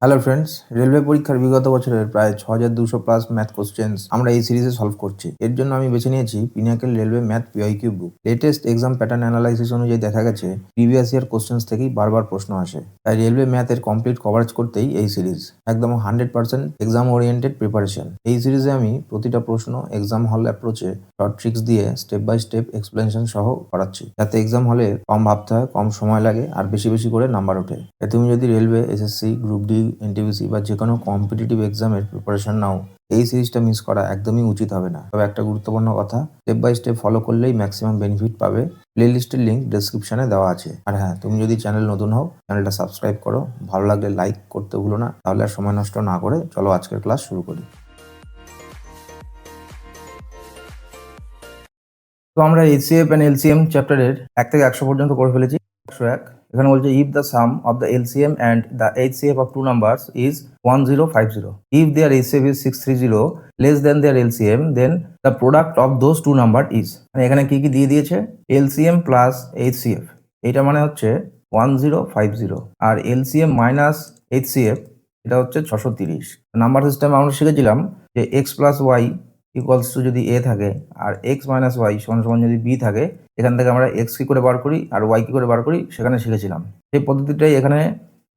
Hello friends, railway পরীক্ষার বিগত বছরের প্রায় 6200+ ম্যাথ কোশ্চেন্স আমরা এই সিরিজে সলভ করছি। এর জন্য আমি বেছে নিয়েছি পিনাকেল রেলওয়ে ম্যাথ পিওয়াইকিউ বুক। লেটেস্ট এক্সাম প্যাটার্ন অ্যানালাইসিস অনুযায়ী দেখা গেছে প্রিভিয়াস ইয়ার কোশ্চেন্স থেকেই বারবার প্রশ্ন আসে। তাই রেলওয়ে ম্যাথের কমপ্লিট কভারেজ করতেই এই সিরিজ একদম 100% এক্সাম ওরিয়েন্টেড প্রিপারেশন। এই সিরিজে আমি প্রতিটা প্রশ্ন এক্সাম হল অ্যাপ্রোচে শর্ট ট্রিক্স দিয়ে স্টেপ বাই স্টেপ এক্সপ্লেনেশন সহ করাচ্ছি, যাতে এক্সাম হলে কম ভাবতে হয়, কম সময় লাগে আর বেশি বেশি করে নাম্বার ওঠে। তুমি যদি railway, SSC, group D, NTPC বা যে কোনো কম্পিটিটিভ এক্সামের প্রিপারেশন নাও, এই সিরিজটা মিস করা একদমই উচিত হবে না। তবে একটা গুরুত্বপূর্ণ কথা, স্টেপ বাই স্টেপ ফলো করলেই ম্যাক্সিমাম বেনিফিট পাবে। প্লে লিস্টের লিঙ্ক ডেসক্রিপশনে দেওয়া আছে। আর হ্যাঁ, তুমি যদি চ্যানেল নতুন হও, চ্যানেলটা সাবস্ক্রাইব করো। ভালো লাগলে লাইক করতে ভুলো না। তাহলে আর সময় নষ্ট না করে চলো আজকের ক্লাস শুরু করি। তো আমরা এইচসিএফ এন্ড এলসিএম চ্যাপ্টারের 1 থেকে 100 পর্যন্ত করে ফেলেছি। 101 এখানে বলছে if the sum of the LCM and the HCF of two numbers is 1050, if their HCF is 630 less than their LCM, then the product of those two number is. মানে এখানে কি কি দিয়ে দিয়েছে? এলসিএম প্লাস এইচসিএফ, এটা মানে হচ্ছে 1050, আর LCM minus HCF এটা হচ্ছে 630। নাম্বার সিস্টেম আমরা শিখেছিলাম যে X plus Y equals to যদি এ থাকে আর এক্স মাইনাস ওয়াই সমান সমান যদি বি থাকে, এখান থেকে আমরা এক্স কী করে বার করি আর ওয়াই কী করে বার করি সেখানে শিখেছিলাম। সেই পদ্ধতিটাই এখানে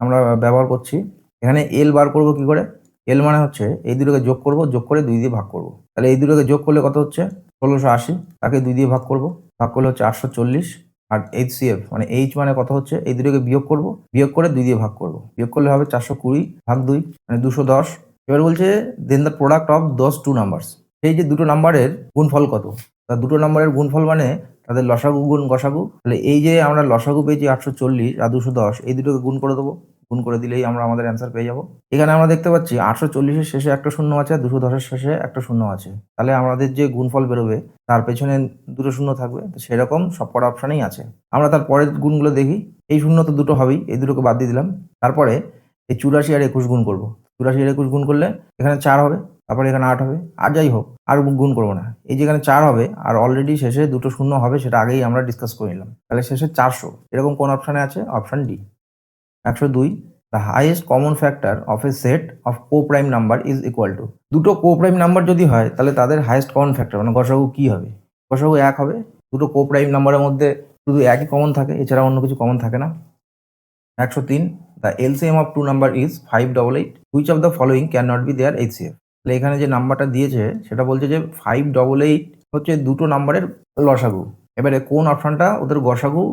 আমরা ব্যবহার করছি। এখানে এল বার করব কি করে? এল মানে হচ্ছে এই দুটোকে যোগ করব, যোগ করে 2 দিয়ে ভাগ করব। তাহলে এই দুটোকে যোগ করলে কত হচ্ছে? 1680। তাকে 2 দিয়ে ভাগ করব, ভাগ করলে হচ্ছে 840। আর এইচসিএফ মানে এইচ মানে কত হচ্ছে? এই দুটোকে বিয়োগ করব, বিয়োগ করে 2 দিয়ে ভাগ করব। বিয়োগ করলে হবে 420 ভাগ 2 মানে 210। এবার বলছে then the product of those two numbers. এই যে দুটো নাম্বারের গুণফল কত? তা দুটো নাম্বারের গুণফল মানে তাদের লসাগু গুণ গসাগু। তাহলে এই যে আমরা লসাগু পেয়েছি 840 আর 210, এই দুটোকে গুণ করে দেবো। গুণ করে দিলেই আমরা আমাদের অ্যান্সার পেয়ে যাবো। এখানে আমরা দেখতে পাচ্ছি 840-এর শেষে একটা শূন্য আছে আর 210-এর শেষে একটা শূন্য আছে। তাহলে আমাদের যে গুণফল বেরোবে তার পেছনে দুটো শূন্য থাকবে। তো সেরকম সবকটা অপশানেই আছে। আমরা তার পরের গুণগুলো দেখি। এই শূন্য তো দুটো হবেই, এই দুটোকে বাদ দিয়ে দিলাম। তারপরে এই 84 আর 21 গুণ করবো। 84 আর 21 গুণ করলে এখানে 4 হবে, তারপরে এখানে 8 হবে। আর যাই হোক, আর গুণ করবো না। এই যেখানে 4 হবে আর অলরেডি শেষে দুটো শূন্য হবে, সেটা আগেই আমরা ডিসকাস করে নিলাম। তাহলে শেষে 400 এরকম কোন অপশানে আছে? Option D. 102, the highest common factor of A set of co prime number is equal to. দুটো কো প্রাইম নাম্বার যদি হয় তাহলে তাদের হাইয়েস্ট কমন ফ্যাক্টর মানে গসাগু কি হবে? গসাগু 1 হবে। দুটো কো প্রাইম নাম্বারের মধ্যে শুধু একই কমন থাকে, এছাড়া অন্য কিছু কমন থাকে না। 103, the LCM of two number is 588, which of the following can not be their HCF. তাহলে এখানে যে নাম্বারটা দিয়েছে সেটা বলছে যে 588 হচ্ছে দুটো নাম্বারের লসাগু। এবারে কোন অপশানটা ওদের গসাগু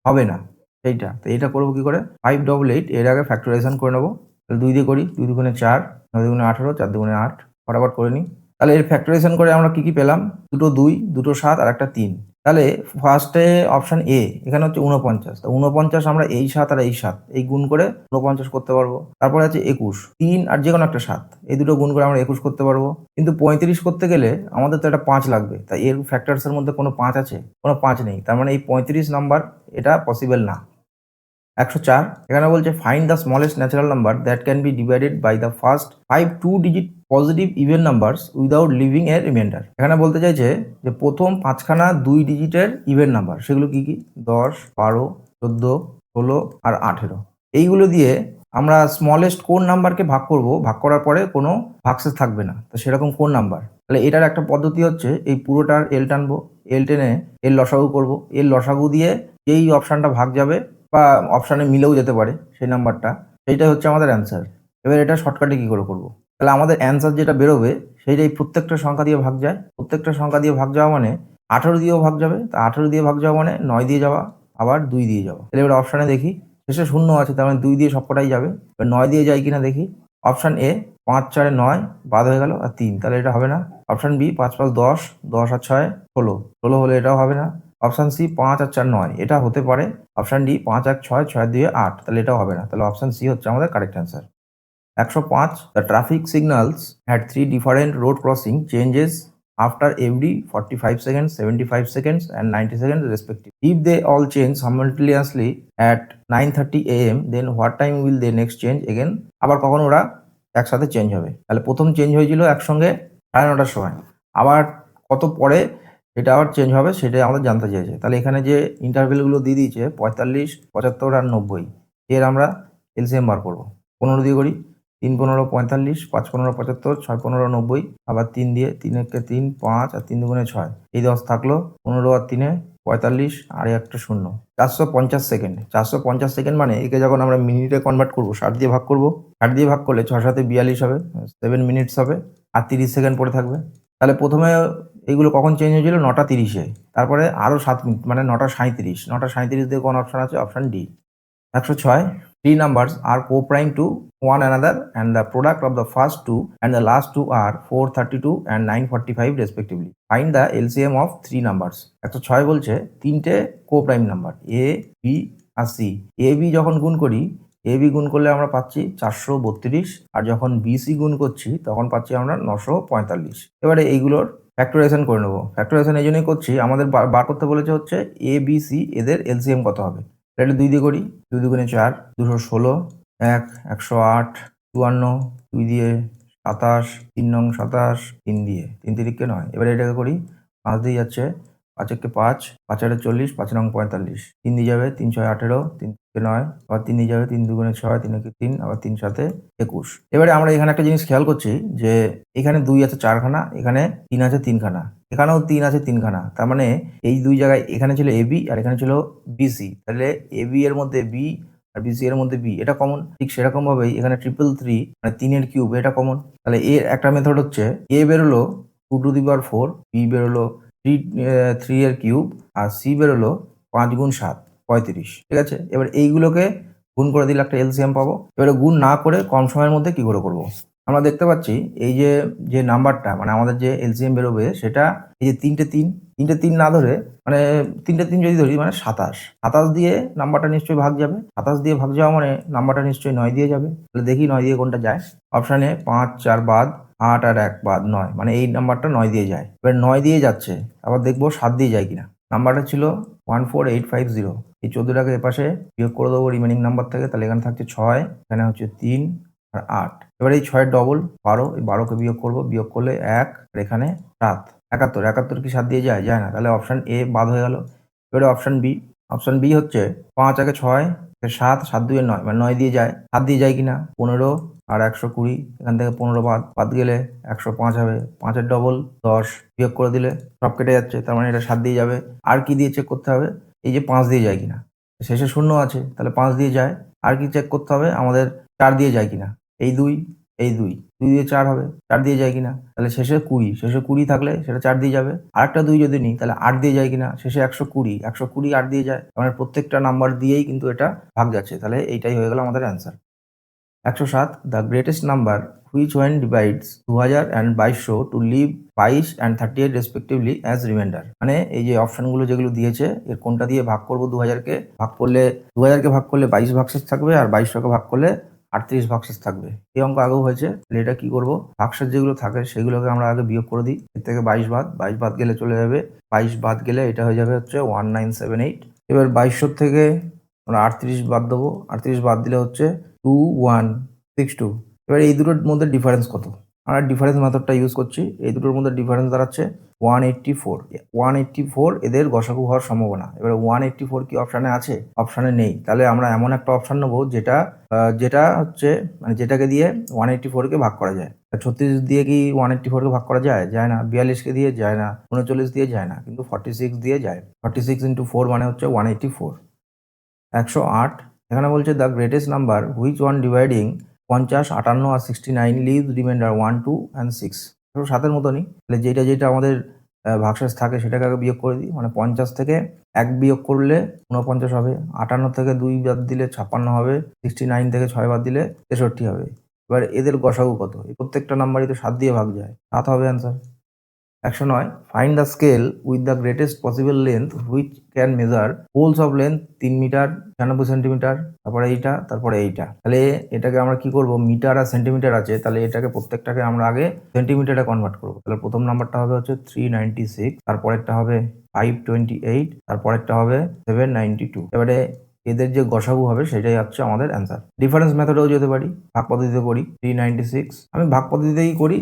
হবে না সেইটা। তো এটা করবো কি করে? 588 এর আগে ফ্যাক্টরাইজেশন করে নেবো। তাহলে 2 দিয়ে করি, 2 দুগুণে 4, 9 দুগুণে 18, 4 দুগুণে 8। ফটাফট করে নিই। তাহলে এর ফ্যাক্টরাইজেশন করে আমরা কি পেলাম? দুটো 2, দুটো 7 আর একটা 3। তাহলে ফার্স্টে অপশান এ, এখানে হচ্ছে 49। তো 49 আমরা এই 7 আর এই 7 এই গুণ করে 49 করতে পারবো। তারপরে আছে 21, 3 আর যে কোনো একটা 7, এই দুটো গুণ করে আমরা 21 করতে পারবো। কিন্তু 35 করতে গেলে আমাদের তো একটা 5 লাগবে। তাই এর ফ্যাক্টরসের মধ্যে কোনো 5 আছে? কোনো 5 নেই। তার মানে এই 35 নাম্বার এটা পসিবল না। 104, এখানে বলছে find the smallest natural number that can be divided by the first 5 2-digit positive even numbers without leaving a remainder. এখানে বলতে চাইছে যে প্রথম 5খানা 2 ডিজিটের ইভেন নাম্বার, সেগুলো কি কি? 10, 12, 14, 16 আর 18। এইগুলো দিয়ে আমরা স্মলেস্ট কোন নাম্বারকে ভাগ করব, ভাগ করার পরে কোনো ভাগশেষ থাকবে না। তো সেরকম কোন নাম্বার? তাহলে এটার একটা পদ্ধতি হচ্ছে এই পুরোটার এল টানবো, এল টেনে এর লসাগু করব। এর লসাগু দিয়ে যেই অপশানটা ভাগ যাবে বা অপশানে মিলেও যেতে পারে সেই নাম্বারটা, সেইটাই হচ্ছে আমাদের অ্যান্সার। এবার এটা শর্টকাটে কী করে করবো? তাহলে আমাদের অ্যান্সার যেটা বেরোবে সেইটাই প্রত্যেকটা সংখ্যা দিয়ে ভাগ যায়। প্রত্যেকটা সংখ্যা দিয়ে ভাগ যাওয়া মানে 18 দিয়েও ভাগ যাবে। তা 18 দিয়ে ভাগ যাওয়া মানে 9 দিয়ে যাওয়া, আবার 2 দিয়ে যাওয়া। তাহলে এবার অপশানে দেখি, শেষে শূন্য আছে, তার মানে 2 দিয়ে সবকটাই যাবে। এবার 9 দিয়ে যায় কিনা দেখি। অপশান এ 5 4 9 বাদ হয়ে গেল আর 3, তাহলে এটা হবে না। অপশান বি 5 5 10, 10 আর 6 16, 16 হলে এটাও হবে না। অপশান সি 5 আর 4 9, এটা হতে পারে। অপশান ডি 5 1 6, 6 2 8, তাহলে এটাও হবে না। তাহলে অপশান সি হচ্ছে আমাদের correct answer. 105, the traffic signals at 3 different road crossing changes after every 45 seconds, 75 seconds and 90 seconds respectively. If they all change simultaneously at 9:30 AM, then what time will they next change again? আবার কখন ওরা একসাথে change হবে? তাহলে প্রথম change হয়েছিল একসঙ্গে 9:30টার সময়, আবার কত পরে এটা আবার চেঞ্জ হবে সেটাই আমাদের জানতে চেয়েছে। তাহলে এখানে যে ইন্টারভেলগুলো দিয়ে দিয়েছে 45, 75 আর 90, এর আমরা এলসিএম বার করবো। 15 দিয়ে করি, 3 15 45, 5 15 75, 6 15 90, আবার 3 দিয়ে 3 একে 3 5 আর 3 দুগুণে 6, এই 10 থাকলো, 15 আর 3 45 আর একটা শূন্য, 450 সেকেন্ড। 450 সেকেন্ড মানে একে যখন আমরা মিনিটে কনভার্ট করবো 60 দিয়ে ভাগ করবো, 60 দিয়ে ভাগ করলে 6 7 42 হবে, 7 মিনিটস হবে, আর 30 সেকেন্ড পরে থাকবে। তাহলে প্রথমে এইগুলো কখন চেঞ্জ হয়েছিল? 9টা 30-এ, তারপরে আরও 7 মিনিট মানে 9টা 37। 9টা 37 দিয়ে কোন অপশন আছে? Option D. 106, three numbers are co-prime to one another and the product of the first two and the last two are 432 and 945 respectively. Find the LCM of three numbers. 106 বলছে তিনটে co-prime number A B আর C. A B যখন গুণ করি, A B গুণ করলে আমরা পাচ্ছি 432, আর যখন বি সি গুণ করছি তখন পাচ্ছি আমরা 945। এবারে এইগুলোর ফ্যাক্টরাইজেশন করে নেবো। ফ্যাক্টরাইজেশন এই জন্যই করছি, আমাদের বার করতে বলেছে হচ্ছে এ বি সি এদের এলসিএম কত হবে। এটা 2 দিয়ে করি, 2 দুগুণে 4, 216, 1 108, 54, 2 দিয়ে 27, 3 নং 27, 3 দিয়ে 3 তিরিকে 9। এবারে এটাকে করি, 5 দিয়ে যাচ্ছে, 5 একে 5, 5 আটে 40, 5 নং 45, 3 দিয়ে যাবে, 3 6 18, 3 থেকে 9, আবার 3 দিয়ে যাবে, 3 দুগুণে 6, 3 একে 3, আবার 3 7 21। এবারে আমরা এখানে একটা জিনিস খেয়াল করছি যে এখানে 2 আছে 4 খানা, এখানে 3 আছে 3 খানা, এখানেও 3 আছে 3 খানা। তার মানে এই দুই জায়গায় এখানে ছিল এবি আর এখানে ছিল বিসি, তাহলে এবি এর মধ্যে বি আর বিসি এর মধ্যে বি, এটা কমন। ঠিক সেরকম ভাবেই এখানে 333 মানে 3 কিউব, এটা কমন। তাহলে এর একটা মেথড হচ্ছে এ বেরোলো 2 টু দি পাওয়ার 4, বি বেরোলো 3 এর কিউব, আর সি বেরোলো 5 গুণ 7 35। ঠিক আছে, এবার এইগুলোকে গুণ করে দিলে একটা এলসিএম পাবো। এবারে গুণ না করে কম সময়ের মধ্যে কি করে করবো? আমরা দেখতে পাচ্ছি এই যে নাম্বারটা মানে আমাদের যে এলসিএম বেরোবে সেটা এই যে তিনটে তিন না ধরে মানে তিনটে 3 যদি ধরি মানে 27। 27 দিয়ে নাম্বারটা নিশ্চয়ই ভাগ যাবে, 27 দিয়ে ভাগ যাওয়া মানে নাম্বারটা নিশ্চয়ই 9 দিয়ে যাবে। তাহলে দেখি 9 দিয়ে কোনটা যায়। অপশানে 5 4 বাদ, 8 আর 1 বাদ 9, মানে এই নাম্বারটা 9 দিয়ে যায়। এবার 9 দিয়ে যাচ্ছে, আবার দেখবো 7 দিয়ে যায় কিনা। নাম্বারটা ছিল 14850, এই 14টাকে এপাশে বিয়োগ করে দেবো রিমেনিং নাম্বার থেকে, তাহলে এখানে থাকছে 6, এখানে হচ্ছে 3 আর 8। এবার এই 6 ডবল 12, এই 12কে বিয়োগ করবো, বিয়োগ করলে 1 আর এখানে 7, 71। 71 কি 7 দিয়ে যায়? যায় না, তাহলে অপশান এ বাদ হয়ে গেল। এবারে অপশান বি হচ্ছে 5 আগে 6, 7, 7 2 9 মানে 9 দিয়ে যায়। 7 দিয়ে যায় কিনা? 15 আর 120, এখান থেকে 15 বাদ গেলে 105 হবে। 5 ডবল 10, বিয়োগ করে দিলে সব কেটে যাচ্ছে, তার মানে এটা 7 দিয়ে যাবে। আর কি দিয়ে চেক করতে হবে? এই যে 5 দিয়ে যায় কিনা, শেষে শূন্য আছে তাহলে 5 দিয়ে যায়। আর কি চেক করতে হবে আমাদের? 4 দিয়ে যায় কিনা, এই 2 2 দিয়ে 4 হবে, 4 দিয়ে যায় কিনা, তাহলে শেষে 20 থাকলে সেটা 4 দিয়ে যাবে। আরেকটা 2 যদি নিই তাহলে 8 দিয়ে যায় কিনা, শেষে 120 8 দিয়ে যায়, মানে প্রত্যেকটা নাম্বার দিয়েই কিন্তু এটা ভাগ যাচ্ছে। তাহলে এইটাই হয়ে গেল আমাদের answer. 107, the greatest number which when divides 2000 and 2200 to leave 22 and 38 respectively as remainder. মানে এই যে অপশনগুলো যেগুলো দিয়েছে এর কোনটা দিয়ে ভাগ করবো? 2000কে ভাগ করলে 22 ভাগশেষ থাকবে, আর 2200কে ভাগ করলে 38 ভাগশেষ থাকবে। এই অঙ্ক আগেও হয়েছে। তাহলে এটা কি করবো? ভাগশেষ যেগুলো থাকে সেগুলোকে আমরা আগে বিয়োগ করে দিই। এর থেকে 22 বাদ গেলে চলে যাবে, 22 বাদ গেলে এটা হয়ে যাবে হচ্ছে 1978। এবার 2200 থেকে আমরা 38 বাদ দেবো, 38 বাদ দিলে হচ্ছে 2162। এবার এই দুটোর মধ্যে ডিফারেন্স কত? আমরা ডিফারেন্স মেথডটা ইউজ করছি। এই দুটোর মধ্যে ডিফারেন্স দাঁড়াচ্ছে 184। 184 এদের গসাগু হওয়ার সম্ভাবনা। এবার 184 কি অপশানে আছে? অপশানে নেই। তাহলে আমরা এমন একটা অপশান নেবো যেটা হচ্ছে মানে যেটাকে দিয়ে 184কে ভাগ করা যায়। 36 দিয়ে কি 184কে ভাগ করা যায়? যায় না। 42কে দিয়ে যায় না, 39 দিয়ে যায় না, কিন্তু 46 দিয়ে যায়। 46 into 4 মানে হচ্ছে 184। 108, এখানে বলছে the greatest number which on dividing 50, 58 আর 69 লিভস রিমাইন্ডার 1 2 and 6। 7-এর মতনই। তাহলে যেটা আমাদের ভাগশেষ থাকে সেটাকে আগে বিয়োগ করে দিই। মানে 50 থেকে 1 বিয়োগ করলে 49 হবে, 58 থেকে 2 বাদ দিলে 56 হবে, 69 থেকে 6 বাদ দিলে 63 হবে। এবার এদের গসাগু কত? এই প্রত্যেকটা নাম্বারই তো 7 দিয়ে ভাগ যায়, 7 হবে answer. 109, find the scale with the greatest possible length which can measure poles of length 3 metre 96 centimetre, তারপরে এইটা। তাহলে এটাকে আমরা কি করব? মিটার আর সেন্টিমিটার আছে, তাহলে এটাকে প্রত্যেকটাকে আমরা আগে সেন্টিমিটারে কনভার্ট করব। তাহলে প্রথম নাম্বারটা হবে হচ্ছে 396, তারপরেরটা হবে 528, তারপরেরটা হবে 792। এবারে এদের যে গসাগু হবে সেটাই হচ্ছে আমাদের অ্যান্সার। ডিফারেন্স মেথডেও যেতে পারি, ভাগ পদ্ধতিতে করি। 396 আমি ভাগ পদ্ধতিতেই করি,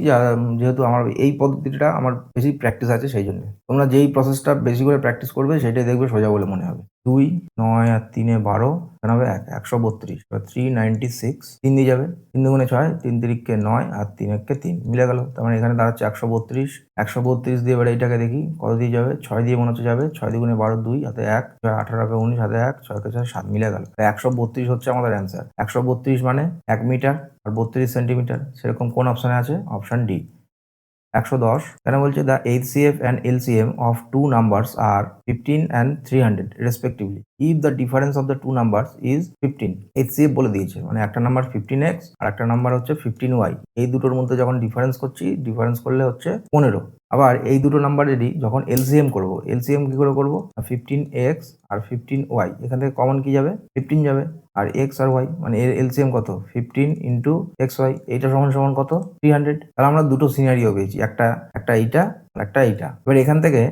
যেহেতু আমার এই পদ্ধতিটা আমার বেশি প্র্যাকটিস আছে সেই জন্য। তোমরা যেই প্রসেসটা বেশি করে প্র্যাকটিস করবে সেটাই দেখবে সোজা বলে মনে হবে। 2 9 আর 3 এ 12 এখানে হবে 132 396 3 দিয়ে যাবে 3 দুগুণে 6 3 তিরিকে 9 আর 3 একে 3 মিলে গেল। তার মানে এখানে দাঁড়াচ্ছে 132 দিয়ে এবারে এইটাকে দেখি কত দিয়ে যাবে 6 দিয়ে মনে হচ্ছে যাবে 6 দুগুণে 12 2 হাতে 1 18 কে 19 হাতে 1 6 কে 6 7 মিলে গেল। 132 হচ্ছে আমাদের অ্যান্সার। 132 মানে 1 মিটার আর 32 সেন্টিমিটার। সেরকম কোন অপশনে আছে? Option D. 110 কেন বলছে the HCF and LCM of two numbers are 15 and 300 respectively if the difference of the two numbers is 15। HCF বলে দিয়েছে মানে একটা নাম্বার 15x আর একটা নাম্বার হচ্ছে 15y। এই দুটোর মধ্যে যখন ডিফারেন্স করছি ডিফারেন্স করলে হচ্ছে 15। আবার এই দুটো নাম্বারেরই যখন এলসিএম করব এলসিএম কি করে করব 15x আর 15y এখান থেকে কমন কি যাবে 15 যাবে আর x আর y মানে এর এলসিএম কত 15 ইন্টু xy এইটা সমান সমান কত 300। তাহলে আমরা দুটো সিনারিও পেয়েছি একটা এইটা আর একটা এইটা। এবার এখান থেকে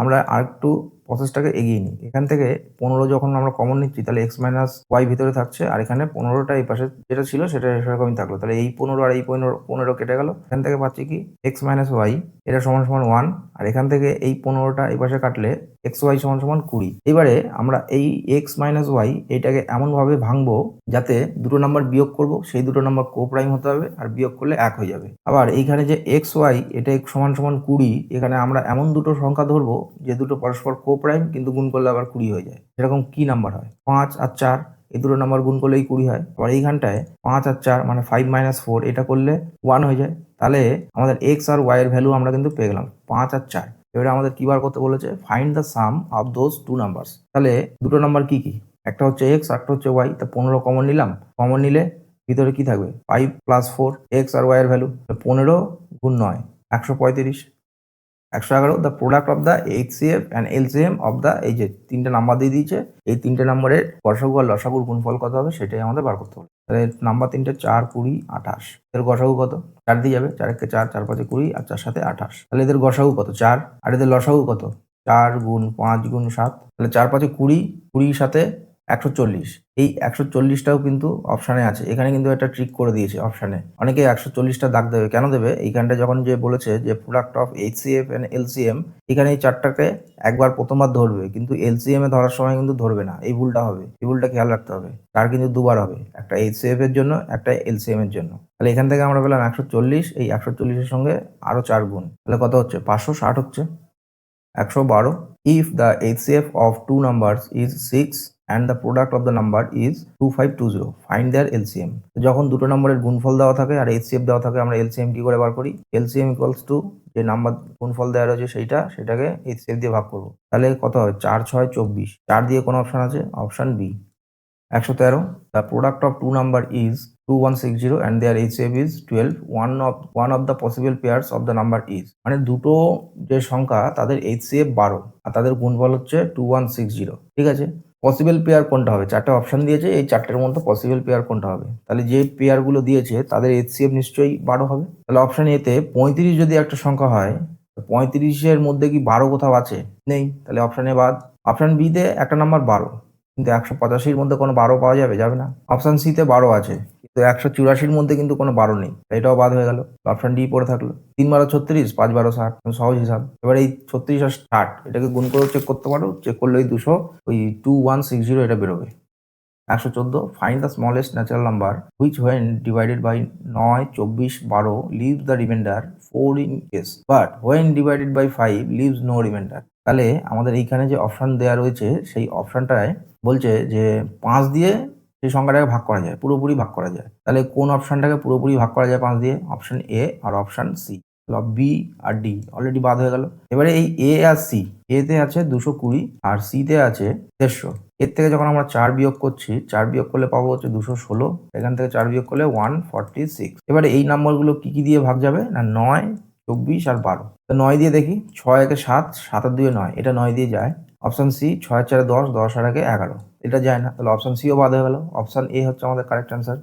আমরা আরেকটু প্রসেসটাকে এগিয়ে নিই। এখান থেকে 15 যখন আমরা কমন নিচ্ছি তাহলে x মাইনাস ওয়াই ভিতরে থাকছে আর এখানে 15টা এই পাশে যেটা ছিল সেটা সেরকমই থাকলো। তাহলে এই 15 আর এই 15 কেটে গেল। এখান থেকে পাচ্ছি কি x মাইনাস ওয়াই এটা সমান সমান 1 আর এখান থেকে এই 15টা এই পাশে কাটলে এক্স ওয়াই সমান সমান 20। এবারে আমরা এই x মাইনাস ওয়াই এইটাকে এমনভাবে ভাঙবো যাতে দুটো নাম্বার বিয়োগ করব সেই দুটো নাম্বার কো প্রাইম হতে হবে আর বিয়োগ করলে 1 হয়ে যাবে। আবার এইখানে যে এক্স ওয়াই এটা সমান সমান 20 এখানে আমরা এমন দুটো সংখ্যা ধরবো যে দুটো পরস্পর কো প্রাইম কিন্তু গুণ করলে আবার 20 হয়ে যায়। সেরকম কি নাম্বার হয় 5 আর 4 এই দুটো নাম্বার গুণ করলেই 20 হয়। আবার এইখানটায় 5 আর 4 মানে 5 মাইনাস 4 এটা করলে 1 হয়ে যায়। তাহলে আমাদের এক্স আর ওয়াই এর ভ্যালু আমরা কিন্তু পেয়ে গেলাম 5 আর 4। এবারে আমাদের কি বার করতে বলেছে find the sum of those two numbers. তাহলে দুটো নাম্বার কি কি একটা হচ্ছে এক্স আর একটা হচ্ছে ওয়াই। তা 15 কমন নিলাম কমন নিলে ভিতরে কি থাকবে 5 প্লাস 4 এক্স আর ওয়াই এর ভ্যালু 15 গুণ 9 135 111 the product of the HCF and LCM of the এই যে তিনটে নাম্বার দিয়ে দিয়েছে এই তিনটে নাম্বারের গসাগু আর লসাগুর গুণফল কত হবে সেটাই আমাদের বার করতে হবে। তাহলে নাম্বার তিনটে 4 20 28 এর গসাগু কত 4 দিয়ে যাবে 4 একে 4 4 5 20 আর 4 7 28। তাহলে এদের গসাগু কত 4 আর এদের লসাগু কত 4 গুণ 5 গুণ 7। তাহলে 4 5 20 20 সাথে 140। এই 140টাও কিন্তু অপশানে আছে। এখানে কিন্তু একটা ট্রিক করে দিয়েছে অপশানে অনেকে 140টা দাগ দেবে কেন দেবে এইখানটা যখন যে বলেছে যে product of HCF and LCM এখানে এই চারটাকে একবার প্রথমবার ধরবে কিন্তু এলসিএম এ ধরার সময় কিন্তু ধরবে না। এই ভুলটা হবে এই ভুলটা খেয়াল রাখতে হবে। তার কিন্তু দুবার হবে একটা এইচসিএফ এর জন্য একটা এলসিএম এর জন্য। তাহলে এখান থেকে আমরা পেলাম 140 এই 140 এর সঙ্গে আরো 4 গুণ তাহলে কত হচ্ছে 560 হচ্ছে 112 if the HCF of two numbers is 6 and the product of the number is 2520 find their LCM। যখন দুটো নম্বরের গুণফল দেওয়া থাকে আর HCF দেওয়া থাকে আমরা LCM কি করে বার করি LCM ইকুয়ালস টু যে নাম্বার গুণফল দেওয়া রয়েছে সেটাকে HCF দিয়ে ভাগ করব। তাহলে কত হবে 4 6 24 4 দিয়ে কোন অপশন আছে option B. 113 the product of two number is 2160 and their HCF is 12 one of the possible pairs of the number is মানে দুটো যে সংখ্যা তাদের HCF 12 আর তাদের গুণফল হচ্ছে 2160। ঠিক আছে পসিবল পেয়ার কোনটা হবে চারটে অপশন দিয়েছে এই চারটের মধ্যে পসিবল পেয়ার কোনটা হবে তাহলে যে পেয়ার গুলো দিয়েছে তাদের HCF নিশ্চয়ই 12 হবে। তাহলে অপশন এতে 35 যদি একটা সংখ্যা হয় 35-এর মধ্যে কি 12 কোথাও আছে নেই তাহলে অপশন এ বাদ। অপশন বি তে একটা নাম্বার 12 কিন্তু 185-র মধ্যে কোনো 12 পাওয়া যাবে না। অপশন সি তে 12 আছে কিন্তু 184-র মধ্যে কিন্তু কোনো 12 নেই এটাও বাদ হয়ে গেল। অপশন ডি পড়ে থাকলো 3 12 36 5 12 60 সহজ হিসাব। এবার এই 36 আর 60 এটাকে গুণ করে চেক করতে পারো চেক করলে ওই 200 ওই 2160 এটা বেরোবে। 114 find the smallest natural number which when divided by 9 24 12 leaves the remainder 4 in case but when divided by 5 leaves no remainder. তাহলে আমাদের এইখানে যে অপশন দেওয়া রয়েছে সেই অপশনটায় বলছে যে 5 দিয়ে সেই সংখ্যাটাকে ভাগ করা যায় পুরোপুরি ভাগ করা যায়। তাহলে কোন অপশনটাকে পুরোপুরি ভাগ করা যায় 5 দিয়ে অপশন এ আর অপশন সি। বি আর ডি অলরেডি বাদ হয়ে গেল। এবারে এই এ আর সি এতে আছে 220 আর সি তে আছে 150। এর থেকে যখন আমরা 4 বিয়োগ করছি 4 বিয়োগ করলে পাবো হচ্ছে 216 এখান থেকে 4 বিয়োগ করলে 146। এবারে এই নাম্বারগুলো কি দিয়ে ভাগ যাবে না 9 24 আর 12। তো 9 দিয়ে দেখি 6 একে 7 7 আর 2 9 এটা 9 দিয়ে যায়। অপশন সি 6 4 10 10 আর 1 11 এটা যায় না তাহলে অপশন সিও বাদ হয়ে গেল। অপশন এ হচ্ছে আমাদের correct answer.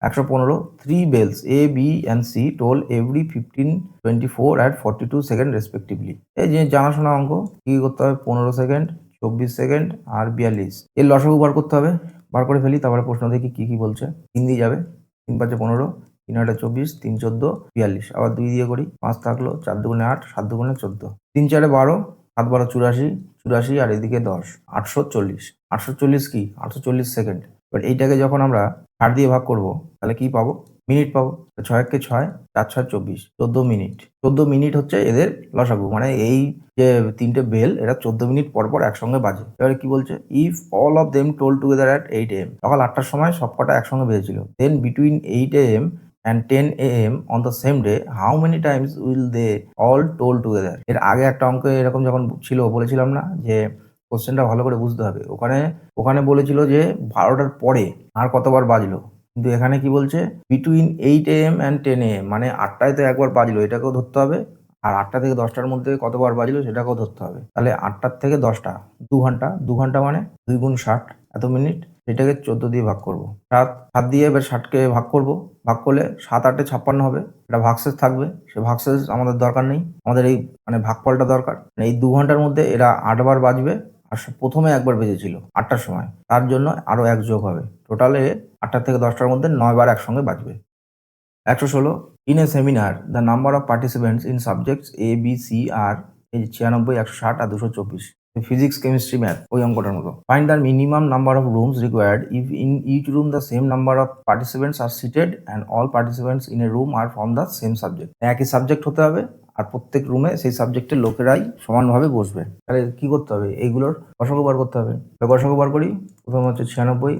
115 3 bells A, B and C toll every 15, 24 and 42 second respectively. এই যে জানাশোনা অঙ্ক কি করতে হবে 15 সেকেন্ড 24 সেকেন্ড আর 42 এর লসাগু বার করতে হবে। বার করে ফেলি তারপরে প্রশ্ন দেখি কি বলছে। 3 দিয়ে যাবে 3 5 15 3 8 24 3 14 42 আবার 2 দিয়ে করি 5 থাকলো 4 দুগুণে 8 7 দুগুণে 14 3 4 12 7 12 84 84 আর এদিকে 10, 840। 840 কি? 840 সেকেন্ড। এবার এইটাকে যখন আমরা 60 দিয়ে ভাগ করব তাহলে কি পাবো? মিনিট পাবো। 6 একে 6, 4 6 24, 14 মিনিট। 14 মিনিট হচ্ছে এদের লসাগু। মানে এই যে তিনটে বেল এরা 14 মিনিট পর পর একসঙ্গে বাজে। এবারে কি বলছে? If all of them toll together at 8 AM, সকাল 8টার সময় সবকটা একসঙ্গে বেজেছিল। দেন between 8 AM and 10 AM on the same day, how many times will they all toll together? এর আগে একটা অঙ্ক এরকম যখন ছিল বলেছিলাম না যে কোশ্চেনটা ভালো করে বুঝতে হবে। ওখানে বলেছিল যে 12টার পরে আর কতবার বাজলো, কিন্তু এখানে কি বলছে? বিটুইন 8 AM and 10 AM, মানে 8টায় তো একবার বাজলো, এটাকেও ধরতে হবে, আর 8টা থেকে 10টার মধ্যে কতবার বাজলো সেটাকেও ধরতে হবে। তাহলে 8টার থেকে 10টা 2 ঘন্টা, 2 ঘন্টা মানে 2 গুণ 60 এত মিনিট। সেটাকে 14 দিয়ে ভাগ করব। 7 দিয়ে এবার 60কে ভাগ করব। ভাগ করলে 7 8 56 হবে। এটা ভাগশেষ থাকবে, সে ভাগশেষ আমাদের দরকার নেই, আমাদের এই মানে ভাগফলটা দরকার। এই 2 ঘন্টার মধ্যে এরা 8 বার বাজবে, আর প্রথমে একবার বেজেছিল 8টার সময়, তার জন্য আরো 1 যোগ হবে। টোটালে 8টা থেকে 10টার মধ্যে 9 বার একসঙ্গে বাজবে। 116, in a seminar the number of participants in subjects A B C আর এই 96, 160 আর 224। ফিজিক্স, কেমিস্ট্রি, ম্যাথ ওই অঙ্কটার মতো। Find the minimum number of rooms required if in each room the same number of participants are seated and all participants in a room are from the same subject. একই subject হতে হবে আর প্রত্যেক রুমে সেই সাবজেক্টের লোকেরাই সমানভাবে বসবে। তাহলে কি করতে হবে? এইগুলোর গসাগু বার করতে হবে। গসাগু বার করি। প্রথম হচ্ছে 96,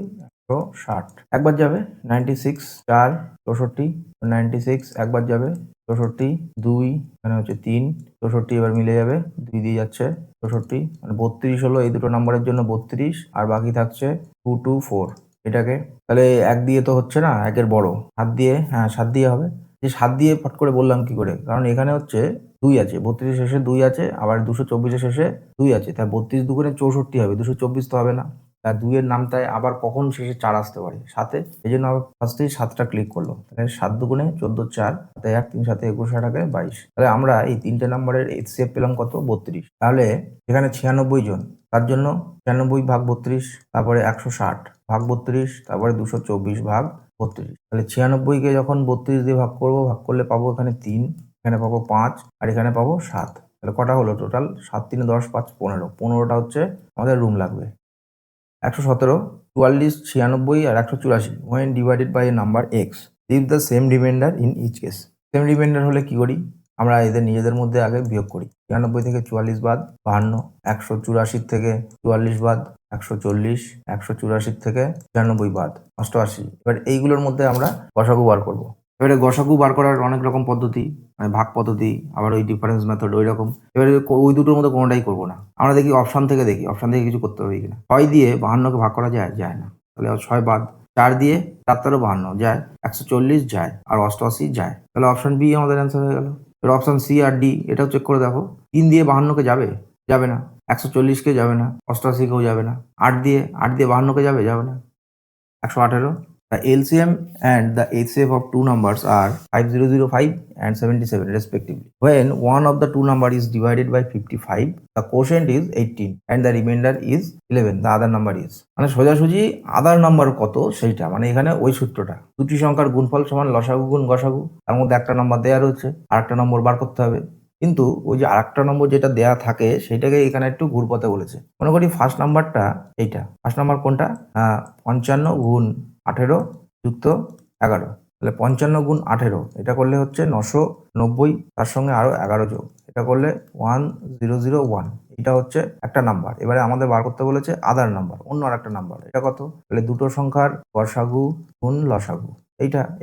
160 একবার যাবে, 96 4 64, 96 একবার যাবে, 64 2, এখানে হচ্ছে 3, 64 এবার মিলে যাবে, 2 দিয়ে যাচ্ছে 64, মানে 32 হলো এই দুটো নাম্বারের জন্য 32, আর বাকি থাকছে 2 2 4। এটাকে তাহলে 1 দিয়ে তো হচ্ছে না, 1-এর বড় 7 দিয়ে, হ্যাঁ 7 দিয়ে হবে। যে 7 দিয়ে ফট করে বললাম কি করে? কারণ এখানে হচ্ছে 2 আছে, 32 শেষে 2 আছে, আবার 224 শেষে 2 আছে, তাই 32 দুগুণে 64 হবে, 224 তো হবে না। তার 2 এর নামটায় আবার কখন শেষে 4 আসতে পারে? 7-এ। এই জন্য আবার ফার্স্টেই 7টা ক্লিক করলো। তাহলে 7 দুগুণে 14 4, তাই 1 3 7 21 টাকায় 22। তাহলে আমরা এই তিনটে নাম্বারের HCF পেলাম কত? 32। তাহলে এখানে 96 জন, তার জন্য 96 ভাগ 32, তারপরে 160 ভাগ 32, তারপরে 224 ভাগ 32। তাহলে 96কে যখন 32 দিয়ে ভাগ করবো, ভাগ করলে পাবো এখানে 3, এখানে পাবো 5, আর এখানে পাবো 7। তাহলে কটা হলো টোটাল? 7 3 10 5 15। 15টা হচ্ছে আমাদের রুম লাগবে। 117, 44 96 আর 184 when divided by a number x, leave the same remainder in each case. Same reminder হলে কি করি? আমরা এদের নিজেদের মধ্যে আগে বিয়োগ করি। 96 থেকে 44 বাদ 52, 184 থেকে 44 বাদ 140, 184 থেকে 96 বাদ 88। এবার এইগুলোর মধ্যে আমরা গসাগু বার করব। এবারে গসাগু বার করার অনেক রকম পদ্ধতি, মানে ভাগ পদ্ধতি, আবার ওই ডিফারেন্স মেথড ওই রকম। এবারে ওই দুটোর মধ্যে কোনোটাই করবো না, আমরা দেখি অপশন থেকে, অপশন থেকে কিছু করতে হবে কিনা। 6 দিয়ে 52কে ভাগ করা যায়? যায় না। তাহলে 6 বাদ। 4 দিয়ে 4 তেরো 52 যায়, 140 যায়, আর 88 যায়। তাহলে অপশন বি আমাদের অ্যান্সার হয়ে গেল। এবার অপশন সি আর ডি এটাও চেক করে দেখো। 3 দিয়ে 52কে যাবে? যাবে না। 140কে যাবে না, 88কেও যাবে না। 8 দিয়ে 52কে যাবে? যাবে না। 118, the LCM and the HCF of two numbers are 5005 and 77 respectively. When one of the two number is divided by 55, the quotient is 18 and the remainder is 11, the other number is, মানে সোজাসুজি আদার number কত সেইটা, মানে এখানে ওই সূত্রটা, দুটি সংখ্যার গুণফল সমান লসাগু গুণ গসাগু, তার মধ্যে একটা নাম্বার দেওয়া রয়েছে, আর একটা নম্বর বার করতে হবে। কিন্তু ওই যে আরেকটা নম্বর যেটা দেয়া থাকে সেইটাকে এখানে একটু ঘুরপথে বলেছে। মনে করি ফার্স্ট নাম্বারটা এইটা। ফার্স্ট নাম্বার কোনটা? 55 গুণ 18 যুক্ত 11। তাহলে 55 গুণ 18 এটা করলে হচ্ছে 990, তার সঙ্গে আরো 11 যোগ, এটা করলে 1001। এটা হচ্ছে একটা নাম্বার। এবারে আমাদের বার করতে বলেছে আদার নাম্বার, অন্য আর একটা নাম্বার। এটা কত? তাহলে দুটো সংখ্যার গসাগু গুণ লসাগু।